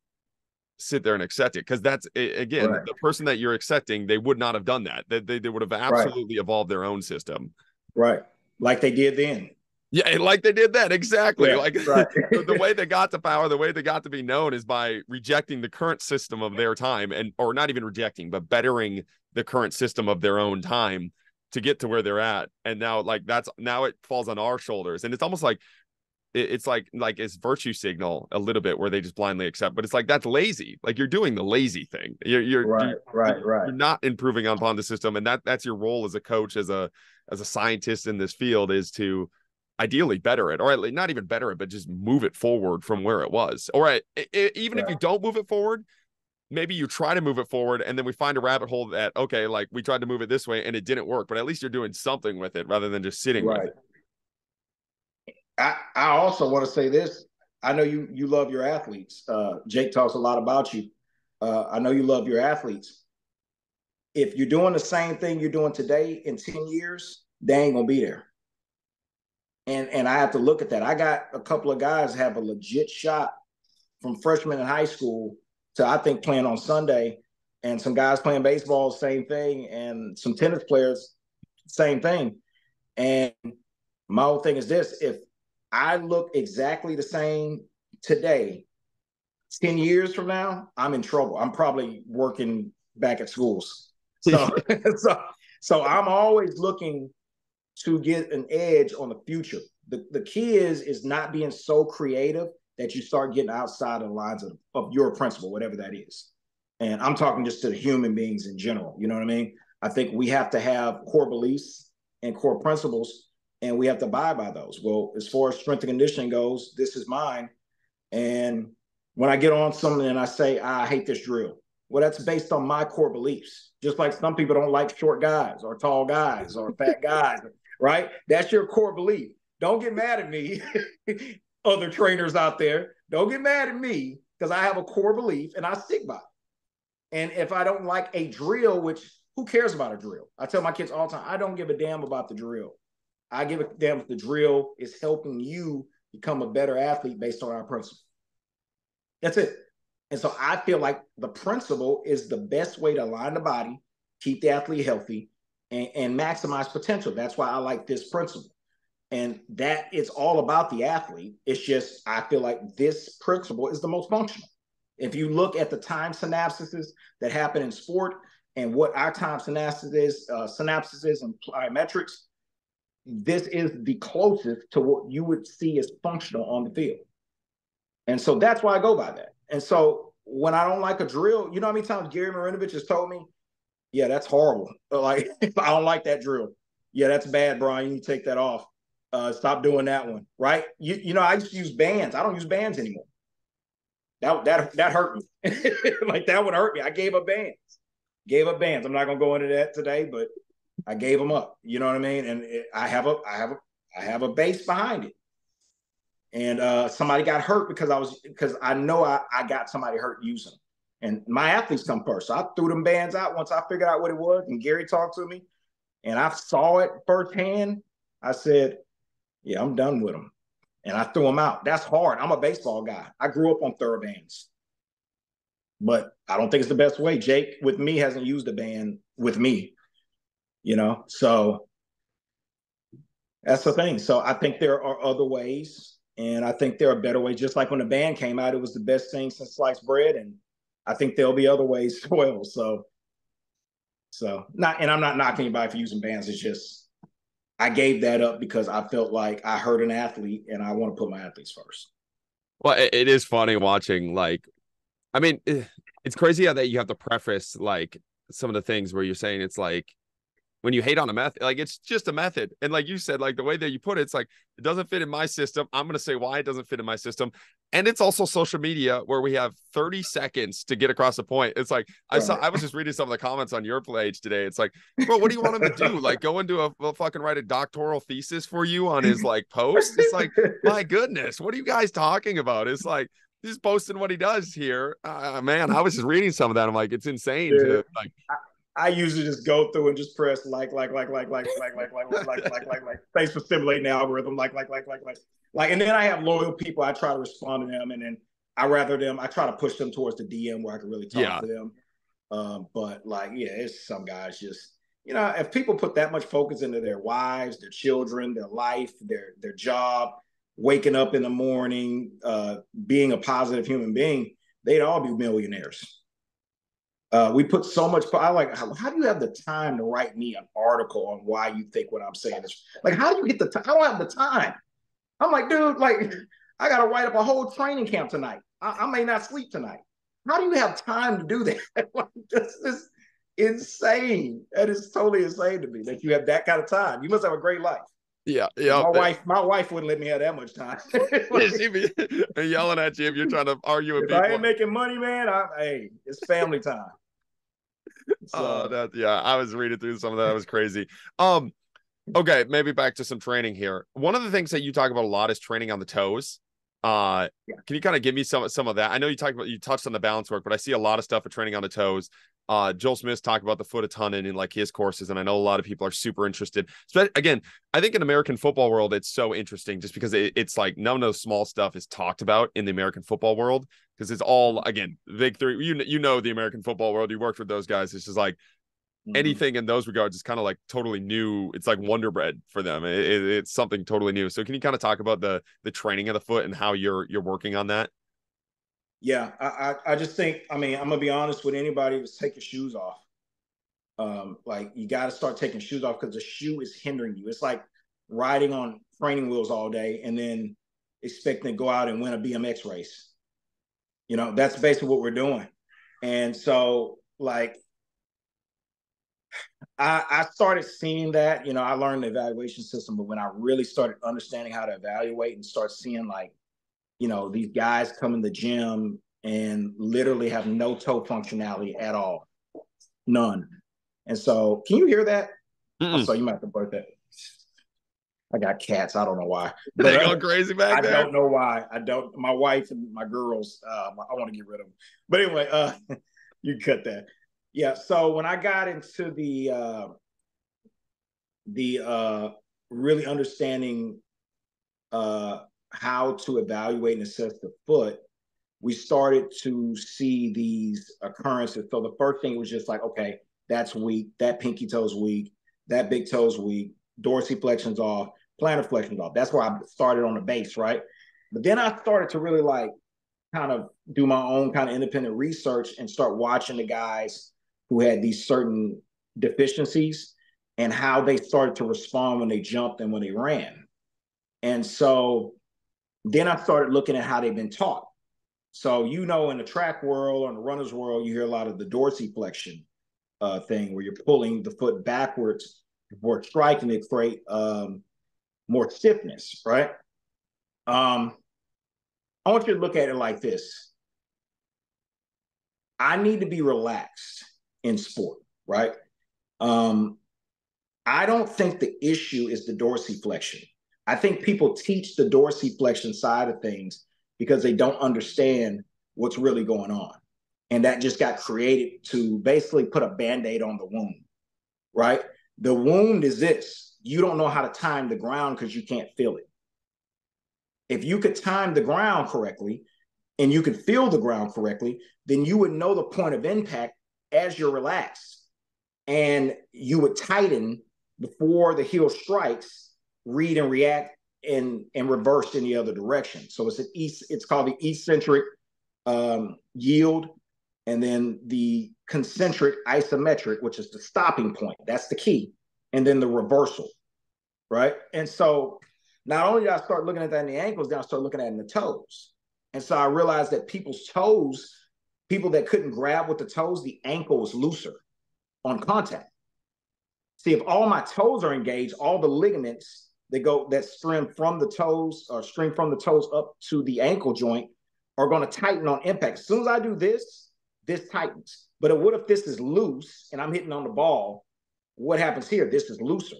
sit there and accept it. Cause that's again, right. The person that you're accepting, they would not have done that. They would have absolutely evolved their own system. Right. Like they did then. Yeah, like they did that. Exactly. Yeah, like right. The way they got to power, the way they got to be known is by rejecting the current system of their time, or not even rejecting, but bettering the current system of their own time to get to where they're at. And now now it falls on our shoulders. And it's almost like it's like it's virtue signal a little bit where they just blindly accept, but it's like, that's lazy. Like you're doing the lazy thing. You're You're not improving upon the system. And that's your role as a coach, as a scientist in this field, is to ideally better it, or at least not even better it, but just move it forward from where it was. All right. Even if you don't move it forward, maybe you try to move it forward and then we find a rabbit hole that, okay, like we tried to move it this way and it didn't work, but at least you're doing something with it rather than just sitting with it. I also want to say this. I know you love your athletes. Jake talks a lot about you. I know you love your athletes. If you're doing the same thing you're doing today in 10 years, they ain't going to be there. And I have to look at that. I got a couple of guys have a legit shot from freshmen in high school to, I think, playing on Sunday, and some guys playing baseball, same thing, and some tennis players, same thing. And my whole thing is this: if I look exactly the same today, 10 years from now, I'm in trouble. I'm probably working back at schools. So, so I'm always looking to get an edge on the future. The key is not being so creative that you start getting outside of the lines of your principle, whatever that is. And I'm talking just to the human beings in general. You know what I mean? I think we have to have core beliefs and core principles, and we have to abide by those. Well, as far as strength and conditioning goes, this is mine. And when I get on something and I say, I hate this drill, well, that's based on my core beliefs. Just like some people don't like short guys or tall guys or fat guys, right? That's your core belief. Don't get mad at me, other trainers out there. Don't get mad at me because I have a core belief and I stick by it. And if I don't like a drill, which who cares about a drill? I tell my kids all the time, I don't give a damn about the drill. I give a damn if the drill is helping you become a better athlete based on our principle. That's it. And so I feel like the principle is the best way to align the body, keep the athlete healthy, and maximize potential. That's why I like this principle. And that it's all about the athlete. It's just, I feel like this principle is the most functional. If you look at the time synapses that happen in sport and what our time synapses is and plyometrics, this is the closest to what you would see as functional on the field. And so that's why I go by that. And so when I don't like a drill, you know how many times Gary Marinovich has told me, yeah, that's horrible. Like, if I don't like that drill, yeah, that's bad, Brian. You need to take that off. Stop doing that one, right? You know, I used to use bands. I don't use bands anymore. That hurt me. Like, that would hurt me. I gave up bands. I'm not gonna go into that today, but I gave them up. You know what I mean? And I have a base behind it. And somebody got hurt because I know I got somebody hurt using them. And my athletes come first. So I threw them bands out once I figured out what it was. And Gary talked to me and I saw it firsthand. I said, yeah, I'm done with them. And I threw them out. That's hard. I'm a baseball guy. I grew up on TheraBands. But I don't think it's the best way. Jake, with me, hasn't used a band with me, you know? So that's the thing. So I think there are other ways. And I think there are better ways. Just like when the band came out, it was the best thing since sliced bread. And I think there'll be other ways as well. And I'm not knocking anybody for using bands. It's just, I gave that up because I felt like I hurt an athlete and I want to put my athletes first. Well, it is funny watching, like, I mean, it's crazy how that you have to preface like some of the things where you're saying it's like, when you hate on a method, like, it's just a method. And like you said, like the way that you put it, it's like, it doesn't fit in my system. I'm going to say why it doesn't fit in my system. And it's also social media where we have 30 seconds to get across the point. It's like, I was just reading some of the comments on your page today. It's like, bro, what do you want him to do? Like, go into a fucking write a doctoral thesis for you on his like post? It's like, my goodness, what are you guys talking about? It's like, he's posting what he does here. Man, I was just reading some of that. I'm like, it's insane to like. I usually just go through and just press like, thanks for stimulating the algorithm, like, and then I have loyal people. I try to respond to them, and then I try to push them towards the DM where I can really talk to them. But like, yeah, it's some guys just, you know, if people put that much focus into their wives, their children, their life, their job, waking up in the morning, being a positive human being, they'd all be millionaires. We put so much. I like. How do you have the time to write me an article on why you think what I'm saying is like? How do you get the time? I don't have the time. I'm like, dude, like, I got to write up a whole training camp tonight. I may not sleep tonight. How do you have time to do that? This is insane. That is totally insane to me that you have that kind of time. You must have a great life. Yeah. My wife wouldn't let me have that much time. She'd be yelling at you if you're trying to argue with people. If I ain't making money, man, hey, it's family time. So. I was reading through some of that. That was crazy. Okay, maybe back to some training here. One of the things that you talk about a lot is training on the toes. Can you kind of give me some of that? I know you touched on the balance work, but I see a lot of stuff for training on the toes. Joel Smith talked about the foot a ton in like his courses, and I know a lot of people are super interested. So again, I think in American football world, it's so interesting just because it's like none of those small stuff is talked about in the American football world because it's all, again, big three. You know the American football world. You worked with those guys. It's just like anything in those regards is kind of like totally new. It's like Wonder Bread for them. It's something totally new. So can you kind of talk about the training of the foot and how you're working on that? Yeah, I just think, I mean, I'm gonna be honest with anybody, just take your shoes off. Like, you got to start taking shoes off because the shoe is hindering you. It's like riding on training wheels all day and then expecting to go out and win a BMX race. You know, that's basically what we're doing. And so, like, I started seeing that, I learned the evaluation system, but when I really started understanding how to evaluate and start seeing like, these guys come in the gym and literally have no toe functionality at all. None. And so, can you hear that? Mm-mm. Oh, so you might have to burp that. I got cats. I don't know why. But they go crazy back there. I don't know why. I don't. My wife and my girls. I want to get rid of them. But anyway, you cut that. Yeah. So when I got into the really understanding how to evaluate and assess the foot, we started to see these occurrences. So the first thing was just like, okay, that's weak. That pinky toe's weak. That big toe's weak. Dorsiflexion's off. Plantar flexion's off. That's where I started on the base, right? But then I started to really like kind of do my own kind of independent research and start watching the guys who had these certain deficiencies and how they started to respond when they jumped and when they ran. And so then I started looking at how they've been taught. So, in the track world or in the runner's world, you hear a lot of the dorsiflexion thing where you're pulling the foot backwards before striking to create more stiffness, right? I want you to look at it like this. I need to be relaxed in sport, right? I don't think the issue is the dorsiflexion. I think people teach the dorsiflexion side of things because they don't understand what's really going on. And that just got created to basically put a Band-Aid on the wound, right? The wound is this. You don't know how to time the ground because you can't feel it. If you could time the ground correctly and you could feel the ground correctly, then you would know the point of impact as you're relaxed. And you would tighten before the heel strikes, read and react, and reverse in the other direction. So it's called the eccentric yield, and then the concentric isometric, which is the stopping point. That's the key. And then the reversal, right? And so not only did I start looking at that in the ankles, then I started looking at it in the toes. And so I realized that people's toes, people that couldn't grab with the toes, the ankle was looser on contact. See, if all my toes are engaged, all the ligaments that stream from the toes up to the ankle joint are going to tighten on impact. As soon as I do this, this tightens. But what if this is loose and I'm hitting on the ball? What happens here? This is looser.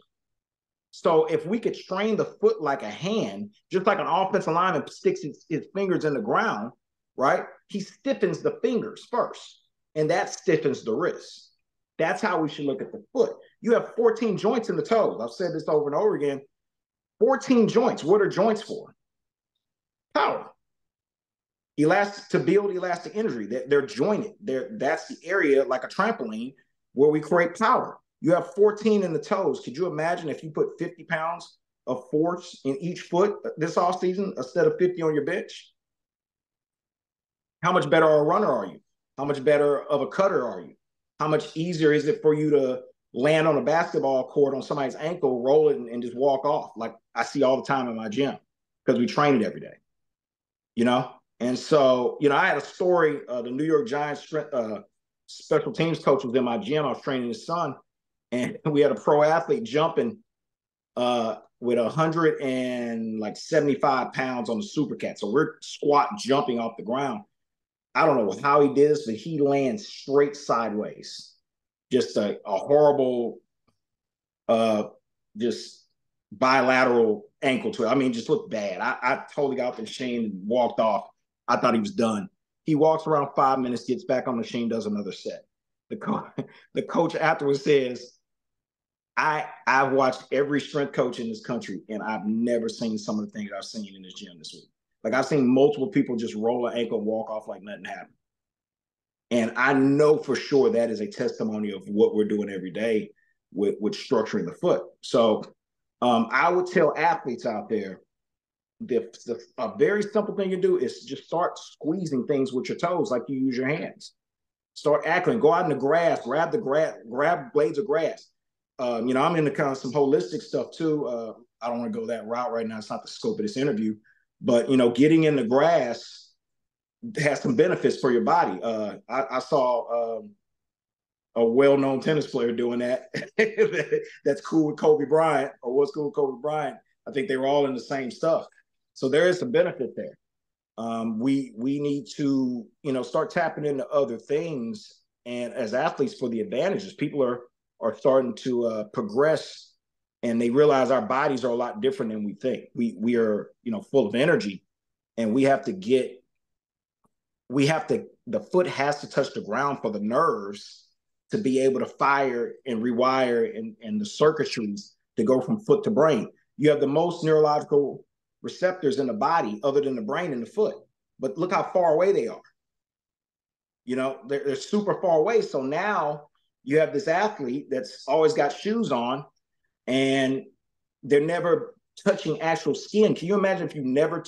So if we could train the foot like a hand, just like an offensive lineman sticks his fingers in the ground, right? He stiffens the fingers first, and that stiffens the wrist. That's how we should look at the foot. You have 14 joints in the toes. I've said this over and over again. 14 joints. What are joints for? Power. To build elastic energy. They're jointed. That's the area, like a trampoline, where we create power. You have 14 in the toes. Could you imagine if you put 50 pounds of force in each foot this offseason instead of 50 on your bench? How much better a runner are you? How much better of a cutter are you? How much easier is it for you to land on a basketball court on somebody's ankle, roll it, and just walk off like I see all the time in my gym because we train it every day, And so, I had a story. The New York Giants special teams coach was in my gym. I was training his son, and we had a pro athlete jumping with 175 pounds on the super cat. So we're squat jumping off the ground. I don't know how he did this, but he lands straight sideways. Just a horrible, just bilateral ankle to it. I mean, just looked bad. I totally got off the machine and walked off. I thought he was done. He walks around 5 minutes, gets back on the machine, does another set. The coach afterwards says, I've watched every strength coach in this country, and I've never seen some of the things I've seen in this gym this week. Like I've seen multiple people just roll an ankle and walk off like nothing happened. And I know for sure that is a testimony of what we're doing every day with structuring the foot. So I would tell athletes out there, a very simple thing you do is just start squeezing things with your toes like you use your hands. Start acting, go out in the grass, grab blades of grass. I'm into kind of some holistic stuff too. I don't want to go that route right now. It's not the scope of this interview. But, getting in the grass has some benefits for your body. I saw a well-known tennis player doing that. That's cool with Kobe Bryant, or what's cool with Kobe Bryant. I think they were all in the same stuff. So there is some benefit there. We need to, start tapping into other things. And as athletes, for the advantages, people are starting to progress, and they realize our bodies are a lot different than we think. We are, full of energy, and the foot has to touch the ground for the nerves to be able to fire and rewire and the circuitries to go from foot to brain. You have the most neurological receptors in the body other than the brain and the foot. But look how far away they are. They're super far away. So now you have this athlete that's always got shoes on, and they're never touching actual skin. Can you imagine if you never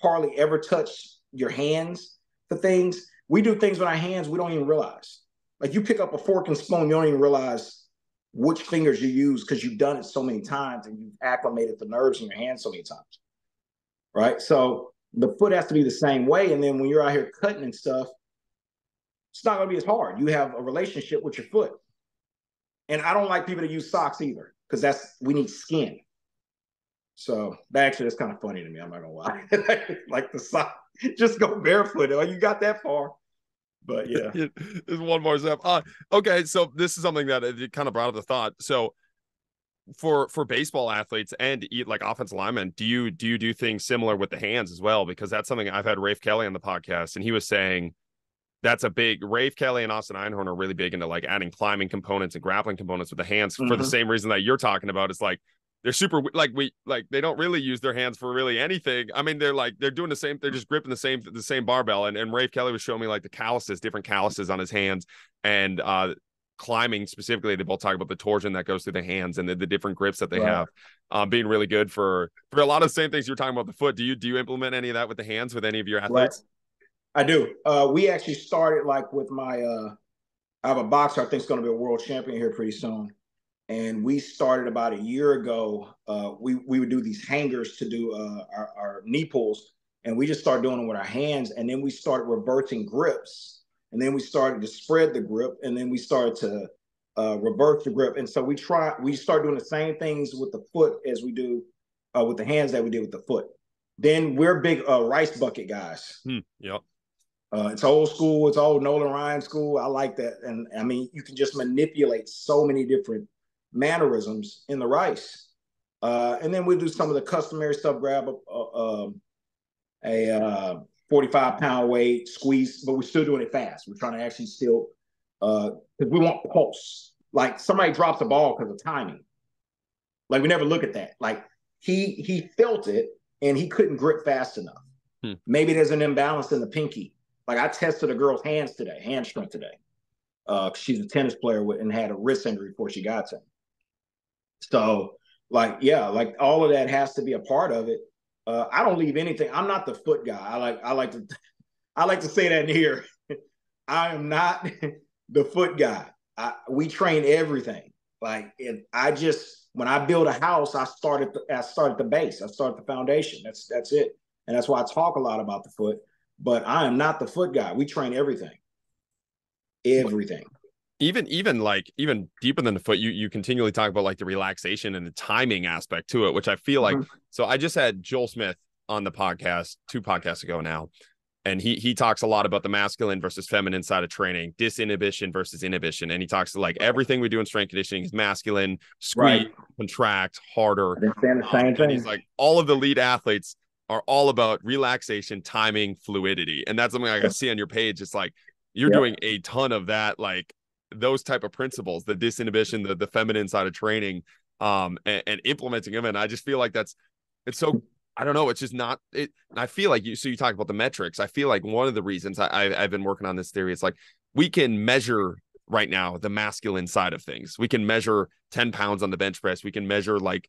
hardly ever touched your hands for things? We do things with our hands we don't even realize. Like, you pick up a fork and spoon, you don't even realize which fingers you use because you've done it so many times and you've acclimated the nerves in your hand so many times, right? So the foot has to be the same way. And then when you're out here cutting and stuff, it's not going to be as hard. You have a relationship with your foot. And I don't like people to use socks either, because we need skin. So that's kind of funny to me. I'm not going to lie. Like the sock, just go barefoot. Oh, you got that far. But yeah, there's one more step. Okay, so this is something that it kind of brought up the thought. So for baseball athletes and like offensive linemen, do you do things similar with the hands as well? Because that's something I've had Rafe Kelly on the podcast, and he was saying that's a big. Rafe Kelly and Austin Einhorn are really big into like adding climbing components and grappling components with the hands for the same reason that you're talking about. It's like they're super they don't really use their hands for really anything. I mean, they're doing the same. They're just gripping the same barbell. And Rafe Kelly was showing me like the different calluses on his hands, and climbing specifically. They both talk about the torsion that goes through the hands and the different grips that they have, being really good for a lot of the same things you're talking about the foot. Do you implement any of that with the hands with any of your athletes? Right. I do. We actually started like with my. I have a boxer I think is going to be a world champion here pretty soon. And we started about a year ago. We would do these hangers to do our knee pulls, and we just started doing them with our hands. And then we started reversing grips, and then we started to spread the grip, and then we started to reverse the grip. And so we start doing the same things with the foot as we do with the hands that we did with the foot. Then we're big rice bucket guys. Yep. It's old school. It's old Nolan Ryan school. I like that. And I mean, you can just manipulate so many different mannerisms in the rice. And then we do some of the customary stuff, grab a 45-pound weight, squeeze, but we're still doing it fast. We're trying to actually still, because we want pulse. Like somebody drops the ball because of timing. Like we never look at that. Like he felt it and he couldn't grip fast enough. Maybe there's an imbalance in the pinky. Like I tested a girl's hand strength today. She's a tennis player and had a wrist injury before she got to him. So like all of that has to be a part of it. I don't leave anything. I'm not the foot guy. I like to say that in here. I am not the foot guy. We train everything. Like when I build a house, I start at the base. I start at the foundation. That's it. And that's why I talk a lot about the foot. But I am not the foot guy. We train everything. Everything. Even deeper than the foot, you continually talk about like the relaxation and the timing aspect to it, which I feel like. So I just had Joel Smith on the podcast 2 podcasts ago now, and he talks a lot about the masculine versus feminine side of training, disinhibition versus inhibition, and he talks to like everything we do in strength conditioning is masculine, squeeze, contract, harder. The same thing. And he's like all of the lead athletes are all about relaxation, timing, fluidity, and that's something I see on your page. It's like you're doing a ton of that, like those type of principles, the disinhibition, the feminine side of training, and implementing them. And I just feel like it's so, I don't know. It's just not it. I feel like you talk about the metrics. I feel like one of the reasons I've been working on this theory, it's like we can measure right now the masculine side of things. We can measure 10 pounds on the bench press. We can measure like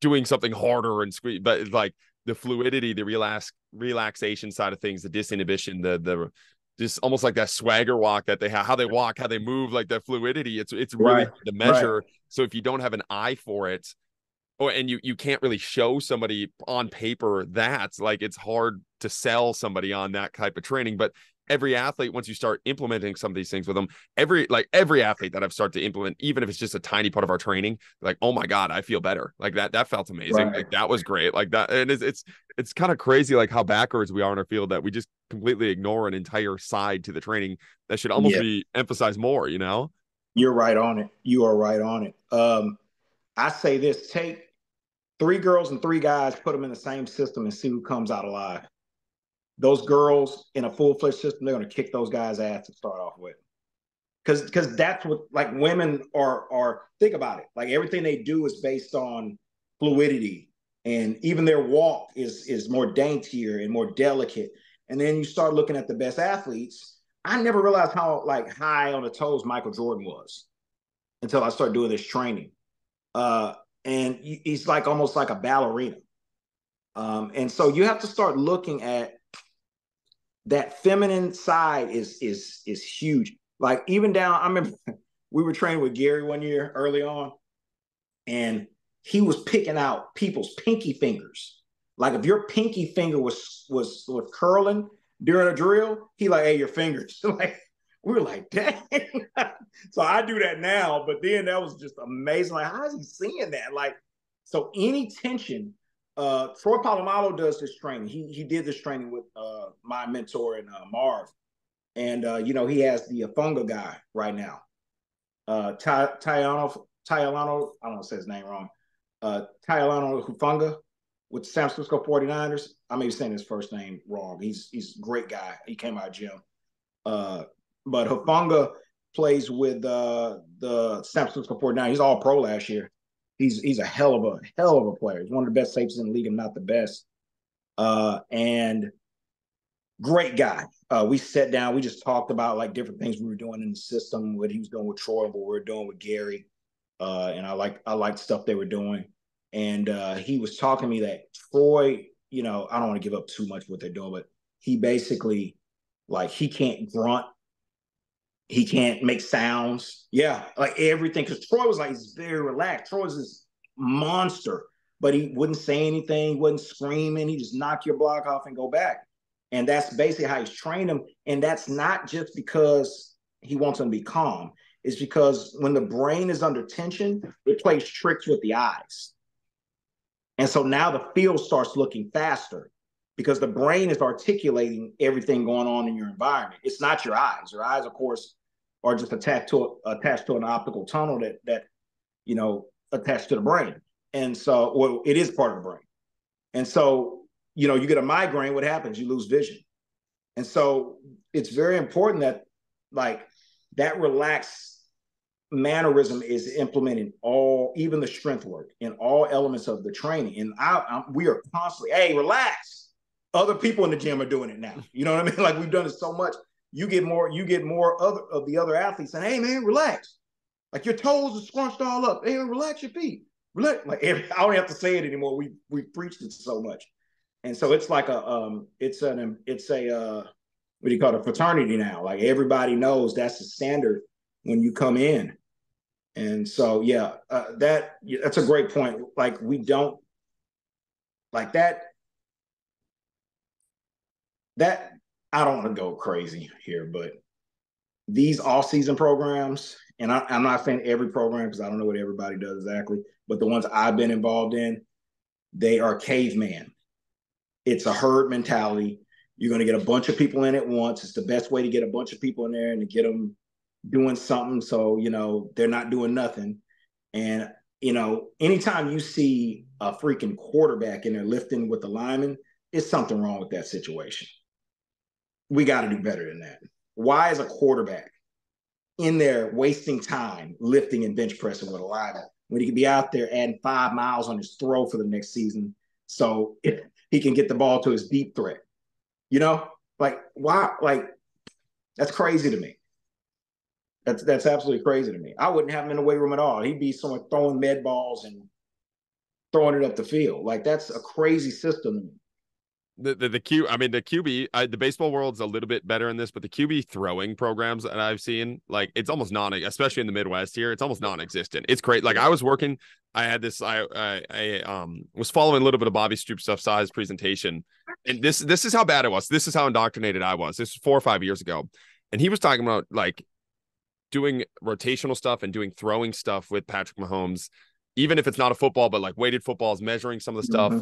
doing something harder and squeeze, but like the fluidity, the relaxation side of things, the disinhibition, the just almost like that swagger walk that they have, how they walk, how they move, like that fluidity. It's really hard to measure. So if you don't have an eye for it, and you can't really show somebody on paper, that's like, it's hard to sell somebody on that type of training. But every athlete, once you start implementing some of these things with them, every athlete that I've started to implement, even if it's just a tiny part of our training, like, oh my God, I feel better. Like that felt amazing. Right. Like that was great. Like that. And it's kind of crazy, like how backwards we are in our field, that we just completely ignore an entire side to the training that should almost Yeah. be emphasized more, You're right on it. You are right on it. I say this: take 3 girls and 3 guys, put them in the same system, and see who comes out alive. Those girls in a full-fledged system, they're going to kick those guys' ass to start off with. Because that's what, like, women are. Think about it. Like, everything they do is based on fluidity, and even their walk is more daintier and more delicate. And then you start looking at the best athletes. I never realized how, like, high on the toes Michael Jordan was until I started doing this training. And he's like almost like a ballerina. And so you have to start looking at that feminine side is huge. Like, even down, I remember we were training with Gary one year early on, and he was picking out people's pinky fingers. Like, if your pinky finger was curling during a drill, he like, hey, your fingers. Like, we were like, dang. So I do that now, but then that was just amazing. Like, how is he seeing that? Like, so any tension, Troy Polamalu does this training. He did this training with my mentor and Marv. And, he has the Funga guy right now. Tayano, I don't want to say his name wrong. Tayano Hufanga with the San Francisco 49ers. I may be saying his first name wrong. He's a great guy. He came out of gym. But Hufanga plays with the San Francisco 49ers. He's all pro last year. He's a hell of a player. He's one of the best safeties in the league, and not the best. And great guy. We sat down. We just talked about, like, different things we were doing in the system, what he was doing with Troy, what we were doing with Gary. And I liked stuff they were doing. And he was talking to me that Troy, I don't want to give up too much what they're doing, but he basically, like, he can't grunt. He can't make sounds. Yeah, like everything. Because Troy was like, he's very relaxed. Troy was this monster, but he wouldn't say anything. He wasn't screaming. He just knock your block off and go back. And that's basically how he's trained him. And that's not just because he wants him to be calm. It's because when the brain is under tension, it plays tricks with the eyes. And so now the field starts looking faster because the brain is articulating everything going on in your environment. It's not your eyes. Your eyes, of course, are just attached to an optical tunnel that attached to the brain. And so, well, it is part of the brain. And so, you get a migraine, what happens? You lose vision. And so it's very important that, like, that relaxed mannerism is implemented even the strength work, in all elements of the training. And we are constantly, hey, relax. Other people in the gym are doing it now. You know what I mean? Like, we've done it so much. You get more of the other athletes saying, hey, man, relax. Like, your toes are scrunched all up. Hey, relax your feet. Relax. Like, I don't have to say it anymore. We've preached it so much. And so it's like what do you call it, a fraternity now. Like, everybody knows that's the standard when you come in. And so, that's a great point. Like, we don't like that. I don't want to go crazy here, but these off-season programs, and I'm not saying every program because I don't know what everybody does exactly, but the ones I've been involved in, they are caveman. It's a herd mentality. You're going to get a bunch of people in at once. It's the best way to get a bunch of people in there and to get them doing something so, they're not doing nothing. And, anytime you see a freaking quarterback in there lifting with the lineman, it's something wrong with that situation. We got to do better than that. Why is a quarterback in there wasting time lifting and bench pressing with a lineman when he could be out there adding 5 miles on his throw for the next season so he can get the ball to his deep threat? Like, why? Like, that's crazy to me. That's absolutely crazy to me. I wouldn't have him in the weight room at all. He'd be somewhere throwing med balls and throwing it up the field. Like, that's a crazy system to me. the Q. I mean, the QB. The baseball world's a little bit better in this, but the QB throwing programs that I've seen, like it's almost especially in the Midwest here, it's almost non-existent. It's great. Like I was working. I had this. I was following a little bit of Bobby Stroop stuff, saw his presentation, and this is how bad it was. This is how indoctrinated I was. This was 4 or 5 years ago, and he was talking about like doing rotational stuff and doing throwing stuff with Patrick Mahomes, even if it's not a football, but like weighted footballs, measuring some of the stuff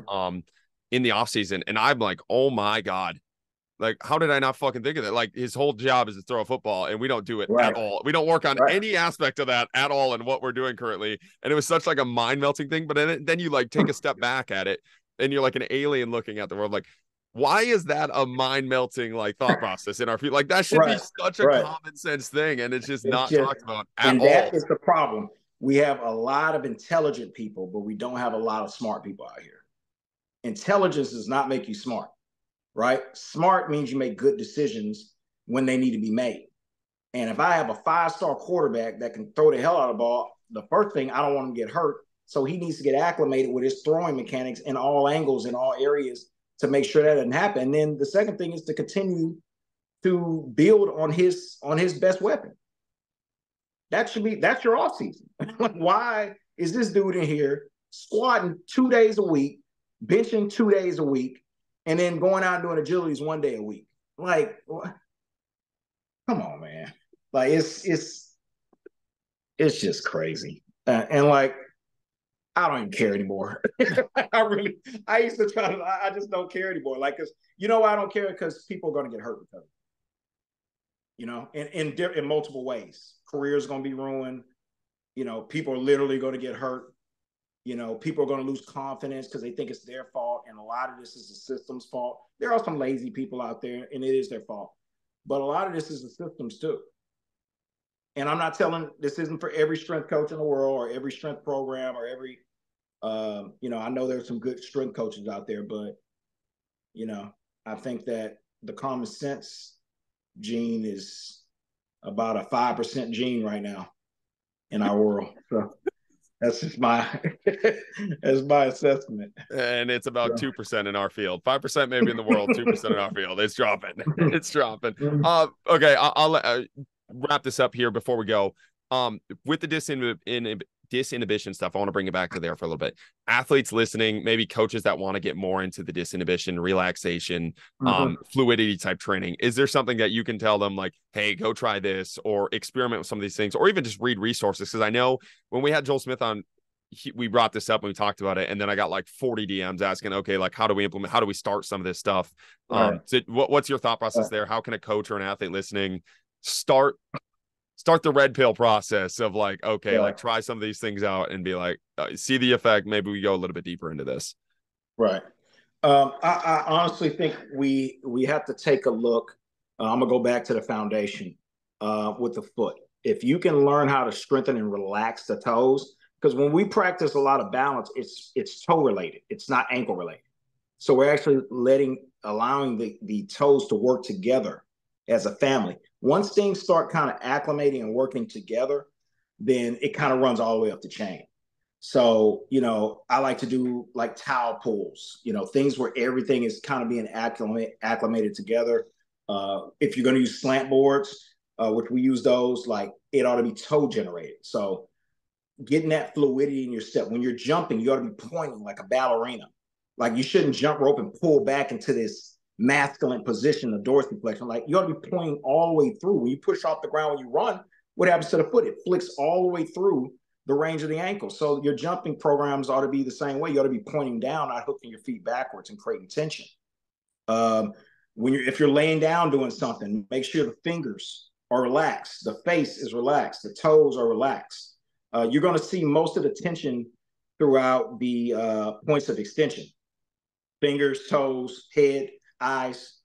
in the offseason. And I'm like, oh my God, like, how did I not fucking think of that? Like his whole job is to throw a football and we don't do it at all. We don't work on any aspect of that at all in what we're doing currently. And it was such like a mind melting thing. But then you like take a step back at it and you're like an alien looking at the world. Like, why is that a mind melting like thought process in our feet? Like that should be such a common sense thing, and it's just not talked about at all. And that is the problem. We have a lot of intelligent people, but we don't have a lot of smart people out here. Intelligence does not make you smart, right? Smart means you make good decisions when they need to be made. And if I have a 5-star quarterback that can throw the hell out of the ball, the first thing, I don't want him to get hurt. So he needs to get acclimated with his throwing mechanics in all angles, in all areas, to make sure that doesn't happen. And then the second thing is to continue to build on his best weapon. That's your off season. Why is this dude in here squatting 2 days a week, benching 2 days a week, and then going out and doing agilities 1 day a week? Like, come on, man. Like it's just crazy. And like, I don't even care anymore. I used to try to, I just don't care anymore. Like, cause you know why I don't care? Because people are going to get hurt because of it. You know, in multiple ways. Careers going to be ruined. You know, people are literally going to get hurt. You know, people are going to lose confidence because they think it's their fault. And a lot of this is the system's fault. There are some lazy people out there and it is their fault. But a lot of this is the systems too. And I'm not telling, this isn't for every strength coach in the world or every strength program or every, you know, I know there's some good strength coaches out there, but, you know, I think that the common sense gene is about a 5% gene right now in our world. So that's just that's my assessment. And it's about 2% in our field, 5% maybe in the world, 2% in our field. It's dropping. It's dropping. Okay, I'll wrap this up here before we go. With the disinhibition stuff, I want to bring it back to there for a little bit. Athletes listening, maybe coaches that want to get more into the disinhibition, relaxation, fluidity type training. Is there something that you can tell them like, hey, go try this or experiment with some of these things, or even just read resources? Because I know when we had Joel Smith on, we brought this up and we talked about it, and then I got like 40 DMs asking, okay, like how do we implement, how do we start some of this stuff? So what's your thought process there? How can a coach or an athlete listening start the red pill process of like, okay, like try some of these things out and be like, see the effect. Maybe we go a little bit deeper into this. Right. I honestly think we have to take a look. I'm gonna go back to the foundation with the foot. If you can learn how to strengthen and relax the toes, because when we practice a lot of balance, it's toe related. It's not ankle related. So we're actually allowing the toes to work together as a family. Once things start kind of acclimating and working together, then it kind of runs all the way up the chain. So, you know, I like to do like towel pulls, you know, things where everything is kind of being acclimated together. If you're going to use slant boards, which we use those, like it ought to be toe generated. So getting that fluidity in your step. When you're jumping, you ought to be pointing like a ballerina. Like you shouldn't jump rope and pull back into this masculine position, the dorsiflexion. Like you ought to be pointing all the way through. When you push off the ground, when you run, what happens to the foot? It flicks all the way through the range of the ankle. So your jumping programs ought to be the same way. You ought to be pointing down, not hooking your feet backwards and creating tension. If you're laying down doing something, make sure the fingers are relaxed, the face is relaxed, the toes are relaxed. You're going to see most of the tension throughout the points of extension. Fingers, toes, head, eyes,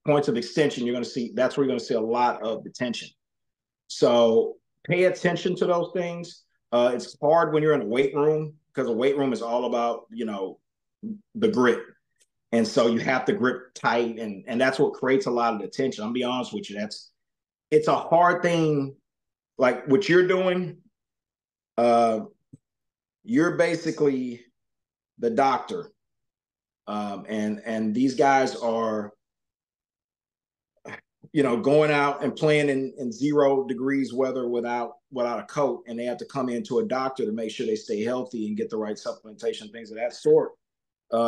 points of extension. You're going to see, that's where you're going to see a lot of the tension. So pay attention to those things. It's hard when you're in a weight room because a weight room is all about, you know, the grip. And so you have to grip tight, and that's what creates a lot of the tension. I'll be honest with you. It's a hard thing. Like what you're doing, you're basically the doctor And these guys are, going out and playing in 0 degrees weather without a coat, and they have to come into a doctor to make sure they stay healthy and get the right supplementation, things of that sort,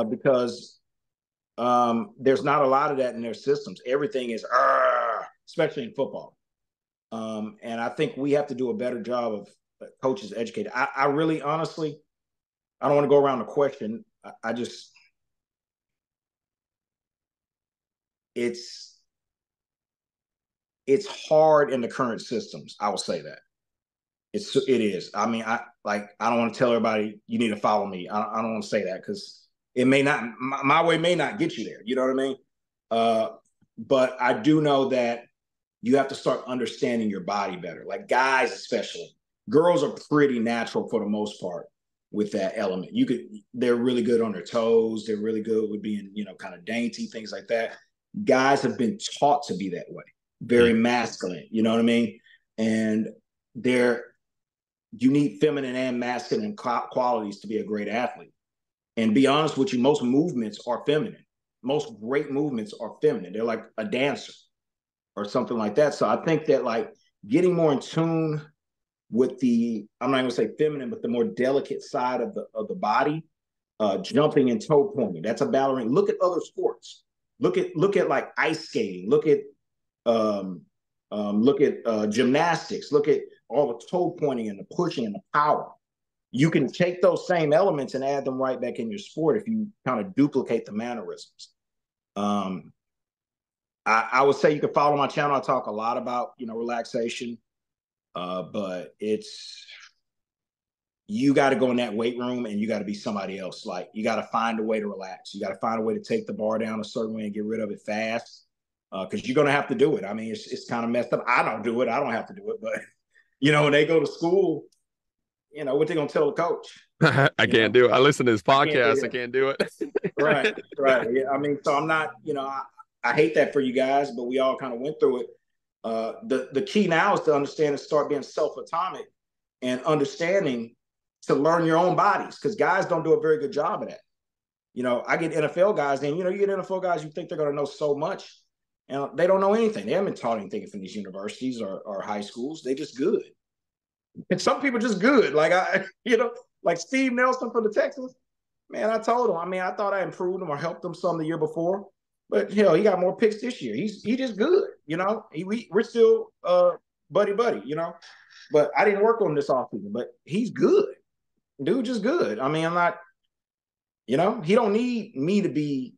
because there's not a lot of that in their systems. Everything is, especially in football. And I think we have to do a better job of coaches educated. I really, honestly, I don't want to go around the question. I just, it's hard in the current systems. I will say that it is. I mean, I don't want to tell everybody you need to follow me. I don't want to say that because it may not, my way may not get you there. You know what I mean? But I do know that you have to start understanding your body better. Like guys, especially girls, are pretty natural for the most part with that element. They're really good on their toes. They're really good with being, kind of dainty, things like that. Guys have been taught to be that way, very masculine. You know what I mean? And you need feminine and masculine qualities to be a great athlete. And be honest with you, most movements are feminine. Most great movements are feminine. They're like a dancer or something like that. So I think that like getting more in tune with I'm not going to say feminine, but the more delicate side of the body, jumping and toe pointing. That's a ballerina. Look at other sports. Look at like ice skating. Look at gymnastics. Look at all the toe pointing and the pushing and the power. You can take those same elements and add them right back in your sport if you kind of duplicate the mannerisms. I would say you can follow my channel. I talk a lot about, relaxation, but you got to go in that weight room and you got to be somebody else. Like you got to find a way to relax. You got to find a way to take the bar down a certain way and get rid of it fast, because you're going to have to do it. I mean, it's kind of messed up. I don't do it. I don't have to do it, but when they go to school, what they gonna tell the coach? I can't do it. I listen to his podcast. I can't do it. Right. Yeah, I mean, so I'm not, I hate that for you guys, but we all kind of went through it. The key now is to understand and start being self-atomic and understanding to learn your own bodies, because guys don't do a very good job of that. I get NFL guys, and you get NFL guys, you think they're gonna know so much, and they don't know anything. They haven't been taught anything from these universities or high schools. They just good. And some people just good. Like like Steve Nelson from the Texans, man, I told him, I thought I improved him or helped him some the year before, but hell, he got more picks this year. He just good, we're still buddy, but I didn't work on this offseason, but he's good. Dude, just good. I'm not, he don't need me to be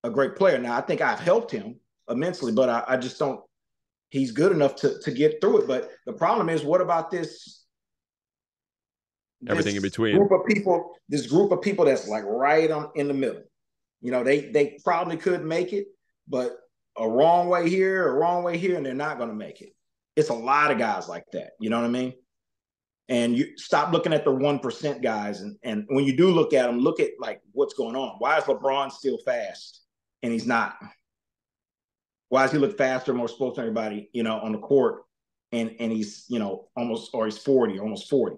a great player. Now, I think I've helped him immensely, but I just don't, he's good enough to get through it. But the problem is, what about everything in between? This group of people that's like right in the middle. They probably could make it, but a wrong way here, and they're not going to make it. It's a lot of guys like that. You know what I mean? And you stop looking at the 1% guys, and when you do look at them, look at like what's going on. Why is LeBron still fast and he's not? Why does he look faster, more explosive than everybody, on the court, and he's, he's 40, almost 40.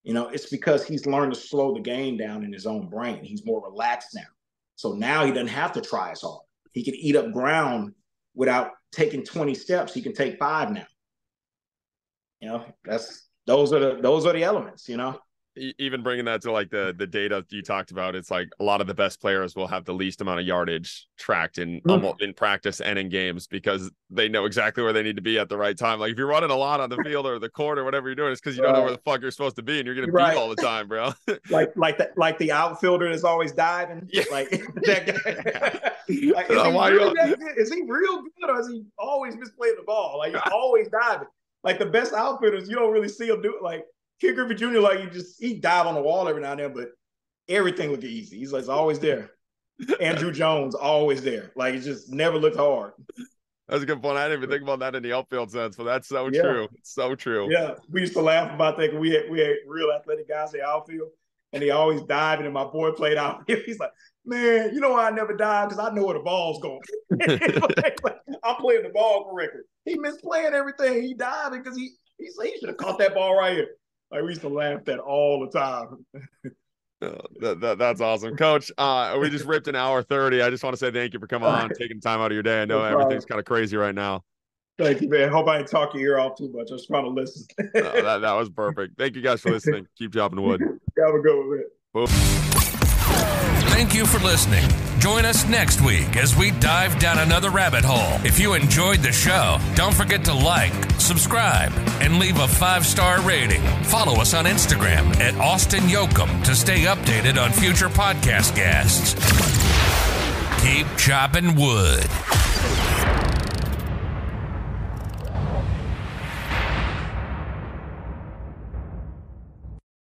It's because he's learned to slow the game down in his own brain. He's more relaxed now. So now he doesn't have to try as hard. He can eat up ground without taking 20 steps. He can take 5 now. Those are the elements, Even bringing that to like the data you talked about, it's like a lot of the best players will have the least amount of yardage tracked in practice and in games, because they know exactly where they need to be at the right time. Like if you're running a lot on the field or the court or whatever you're doing, it's because you don't know where the fuck you're supposed to be, and you're getting beat all the time, bro. like the outfielder that's always diving. Yeah. Like that guy. Like, is he real good, or is he always misplaying the ball? Like he's always diving. Like the best outfielders, you don't really see him do it. Like Ken Griffey Jr., like he dive on the wall every now and then, but everything looked easy. He's like always there. Andrew Jones, always there. Like it just never looked hard. That's a good point. I didn't even think about that in the outfield sense, but that's so true. It's so true. Yeah, we used to laugh about that. We had real athletic guys in the outfield, and they always diving. And my boy played outfield. He's like, man, you know why I never dive? Because I know where the ball's going. I'm playing the ball correctly. He misplaying everything. He diving because he should have caught that ball right here. Like we used to laugh at all the time. That's awesome, Coach. We just ripped an hour 30. I just want to say thank you for coming on, taking time out of your day. I know everything's kind of crazy right now. Thank you, man. Hope I didn't talk your ear off too much. I was trying to listen. That was perfect. Thank you guys for listening. Keep chopping wood. Have a good one, man. Thank you for listening. Join us next week as we dive down another rabbit hole. If you enjoyed the show, don't forget to like, subscribe, and leave a 5-star rating. Follow us on Instagram at Austin Yoakum to stay updated on future podcast guests. Keep chopping wood.